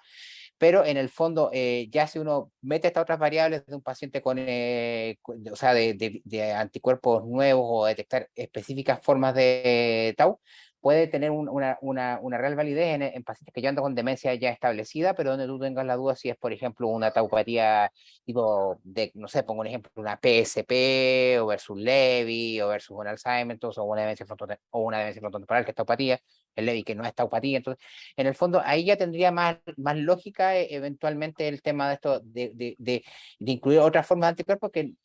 Pero en el fondo, ya si uno mete estas otras variables de un paciente o sea, de anticuerpos nuevos o detectar específicas formas de Tau, puede tener una real validez en pacientes que ya andan con demencia ya establecida, pero donde tú tengas la duda si es, por ejemplo, una taupatía tipo no sé, pongo un ejemplo, una PSP o versus Lewy o versus un Alzheimer, entonces, o una demencia frontotemporal que es taupatía, el Lewy que no es taupatía. Entonces, en el fondo, ahí ya tendría más lógica eventualmente el tema de esto, de incluir otras formas de anticuerpos, que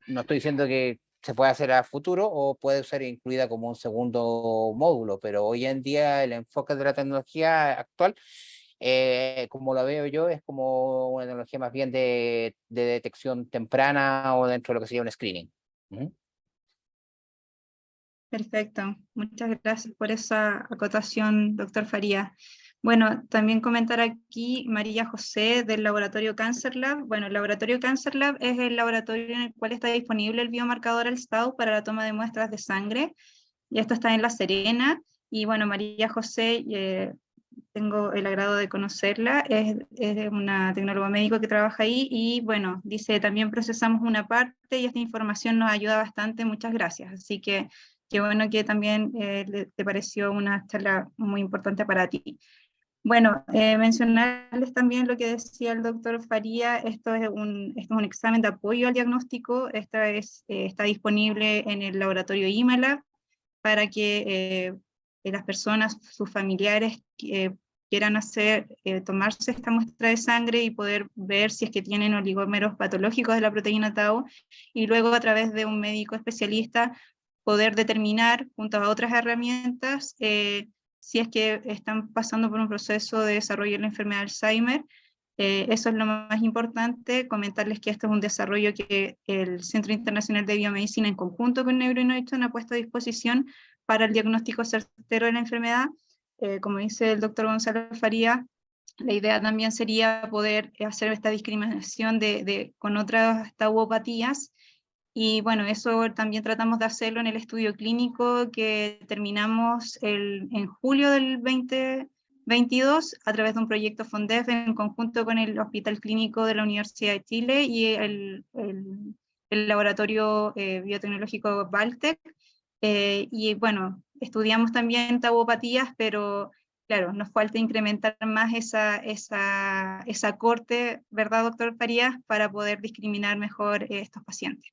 no estoy diciendo que se puede hacer a futuro o puede ser incluida como un segundo módulo, pero hoy en día el enfoque de la tecnología actual, como lo veo yo, es como una tecnología más bien de detección temprana o dentro de lo que sería un screening. Perfecto, muchas gracias por esa acotación, doctor Faría. Bueno, también comentar aquí María José del laboratorio Cancer Lab. Bueno, el laboratorio Cancer Lab es el laboratorio en el cual está disponible el biomarcador ALS-Tau para la toma de muestras de sangre, y esto está en La Serena. Y bueno, María José, tengo el agrado de conocerla, es una tecnóloga médico que trabaja ahí, y bueno, dice, también procesamos una parte y esta información nos ayuda bastante, muchas gracias. Así que qué bueno que también te pareció una charla muy importante para ti. Bueno, mencionarles también lo que decía el doctor Faría, esto es un examen de apoyo al diagnóstico, está disponible en el laboratorio IMALAB para que las personas, sus familiares, quieran tomarse esta muestra de sangre y poder ver si es que tienen oligómeros patológicos de la proteína Tau, y luego a través de un médico especialista poder determinar, junto a otras herramientas, si es que están pasando por un proceso de desarrollo de la enfermedad de Alzheimer. Eso es lo más importante, comentarles que esto es un desarrollo que el Centro Internacional de Biomedicina en conjunto con Neuroinnovation ha puesto a disposición para el diagnóstico certero de la enfermedad. Como dice el doctor Gonzalo Faría, la idea también sería poder hacer esta discriminación con otras tauopatías, y bueno, eso también tratamos de hacerlo en el estudio clínico que terminamos en julio del 2022 a través de un proyecto FONDEF en conjunto con el Hospital Clínico de la Universidad de Chile y el laboratorio biotecnológico Valtec. Y bueno, estudiamos también tauopatías, pero claro, nos falta incrementar más esa corte, ¿verdad, doctor Farías?, para poder discriminar mejor estos pacientes.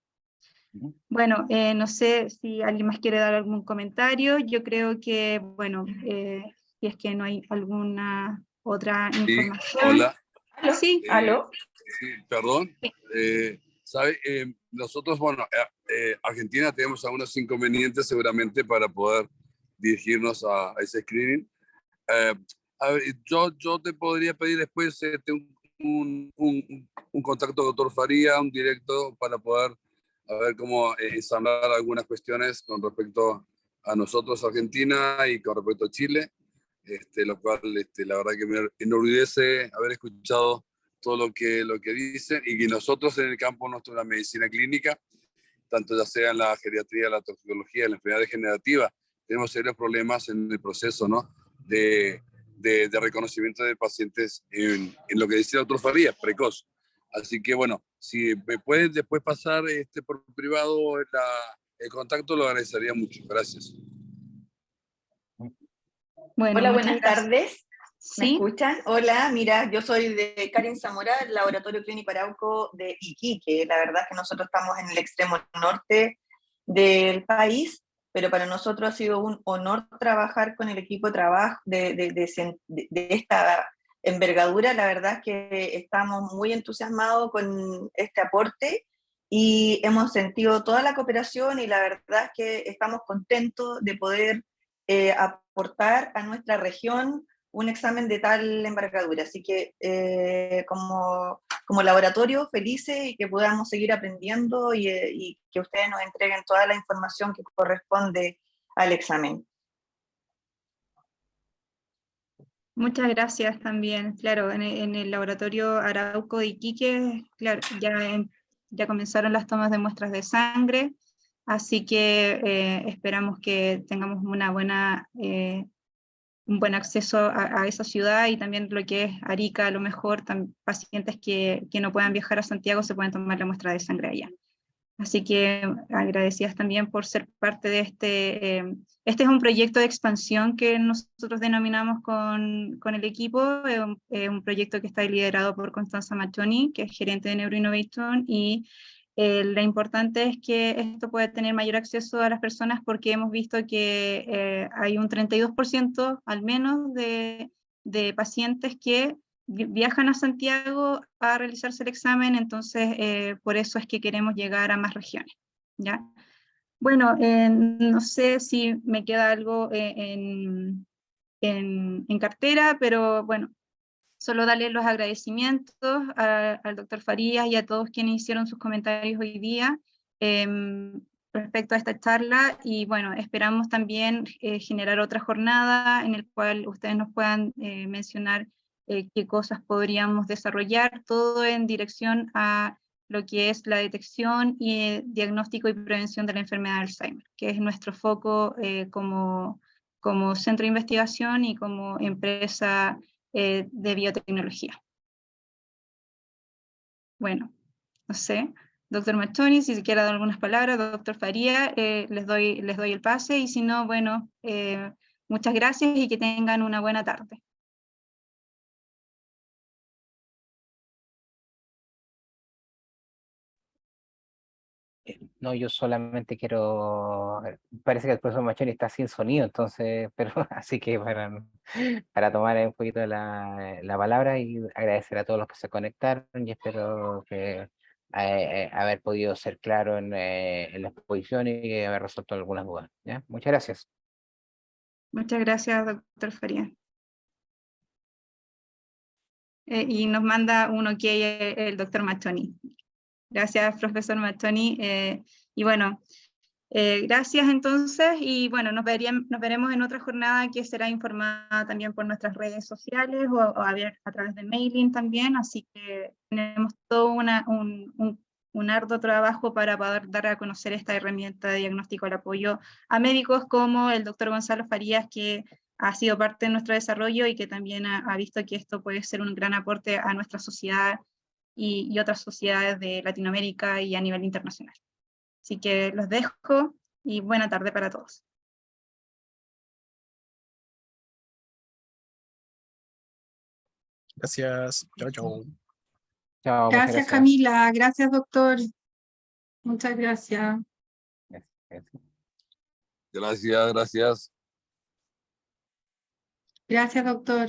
Bueno, no sé si alguien más quiere dar algún comentario. Yo creo que, bueno, si es que no hay alguna otra Sí, información. hola. ¿Aló? Sí, ¿Aló? Sí, perdón. Sí. ¿Sabe? Nosotros, bueno, Argentina tenemos algunos inconvenientes seguramente para poder dirigirnos a ese screening. A ver, yo te podría pedir después un contacto con doctor Faría, un directo, para poder a ver cómo ensamblar algunas cuestiones con respecto a nosotros, Argentina, y con respecto a Chile, lo cual la verdad que me enorgullece haber escuchado todo lo que dicen, y que nosotros en el campo nuestro de la medicina clínica, tanto ya sea en la geriatría, la toxicología, en la enfermedad degenerativa, tenemos serios problemas en el proceso, ¿no?, de reconocimiento de pacientes en lo que decía el doctor Farías, precoz. Así que bueno, si me pueden después pasar por privado el contacto, lo agradecería mucho. Gracias. bueno, Hola, muchas buenas gracias. tardes. ¿Me Sí, escuchan? Hola, mira, yo soy de Karen Zamora, del Laboratorio Clínico Arauco de Iquique. La verdad es que nosotros estamos en el extremo norte del país, pero para nosotros ha sido un honor trabajar con el equipo de trabajo de esta envergadura. La verdad es que estamos muy entusiasmados con este aporte y hemos sentido toda la cooperación, y la verdad es que estamos contentos de poder aportar a nuestra región un examen de tal envergadura. Así que como laboratorio, felices, y que podamos seguir aprendiendo, y que ustedes nos entreguen toda la información que corresponde al examen. muchas gracias también. Claro, en el laboratorio Arauco de Iquique, claro, ya comenzaron las tomas de muestras de sangre, así que esperamos que tengamos un buen acceso a esa ciudad, y también lo que es Arica, a lo mejor pacientes que no puedan viajar a Santiago se pueden tomar la muestra de sangre allá. Así que agradecidas también por ser parte de este es un proyecto de expansión que nosotros denominamos con el equipo, un proyecto que está liderado por Constanza Machoni, que es gerente de Neuroinnovation, y lo importante es que esto puede tener mayor acceso a las personas, porque hemos visto que hay un 32% al menos de pacientes que viajan a Santiago a realizarse el examen. Entonces por eso es que queremos llegar a más regiones, ¿ya? Bueno, no sé si me queda algo en cartera, pero bueno, solo darle los agradecimientos al doctor Farías y a todos quienes hicieron sus comentarios hoy día respecto a esta charla, y bueno, esperamos también generar otra jornada en el cual ustedes nos puedan mencionar qué cosas podríamos desarrollar, todo en dirección a lo que es la detección y diagnóstico y prevención de la enfermedad de Alzheimer, que es nuestro foco como centro de investigación y como empresa de biotecnología. Bueno, no sé, doctor Machoni, si se quiere dar algunas palabras, doctor Faría, les doy el pase, y si no, bueno, muchas gracias y que tengan una buena tarde. No, yo solamente quiero, parece que el profesor Machoni está sin sonido, entonces, pero así que para tomar un poquito la palabra y agradecer a todos los que se conectaron, y espero que haber podido ser claro en la exposición y haber resuelto algunas dudas, ¿ya? Muchas gracias. Muchas gracias, doctor Faría. Y nos manda un ok el doctor Machoni. Gracias, profesor Machoni. Y bueno, gracias entonces, y bueno, nos veremos en otra jornada que será informada también por nuestras redes sociales o a través de mailing también, así que tenemos todo un arduo trabajo para poder dar a conocer esta herramienta de diagnóstico al apoyo a médicos como el doctor Gonzalo Farías, que ha sido parte de nuestro desarrollo y que también ha visto que esto puede ser un gran aporte a nuestra sociedad y otras sociedades de Latinoamérica y a nivel internacional. Así que los dejo y buena tarde para todos. Gracias. Chao, chao. Chao, muchas Gracias, Camila. Gracias, doctor. Muchas gracias. Gracias. Gracias, gracias. Gracias, doctor.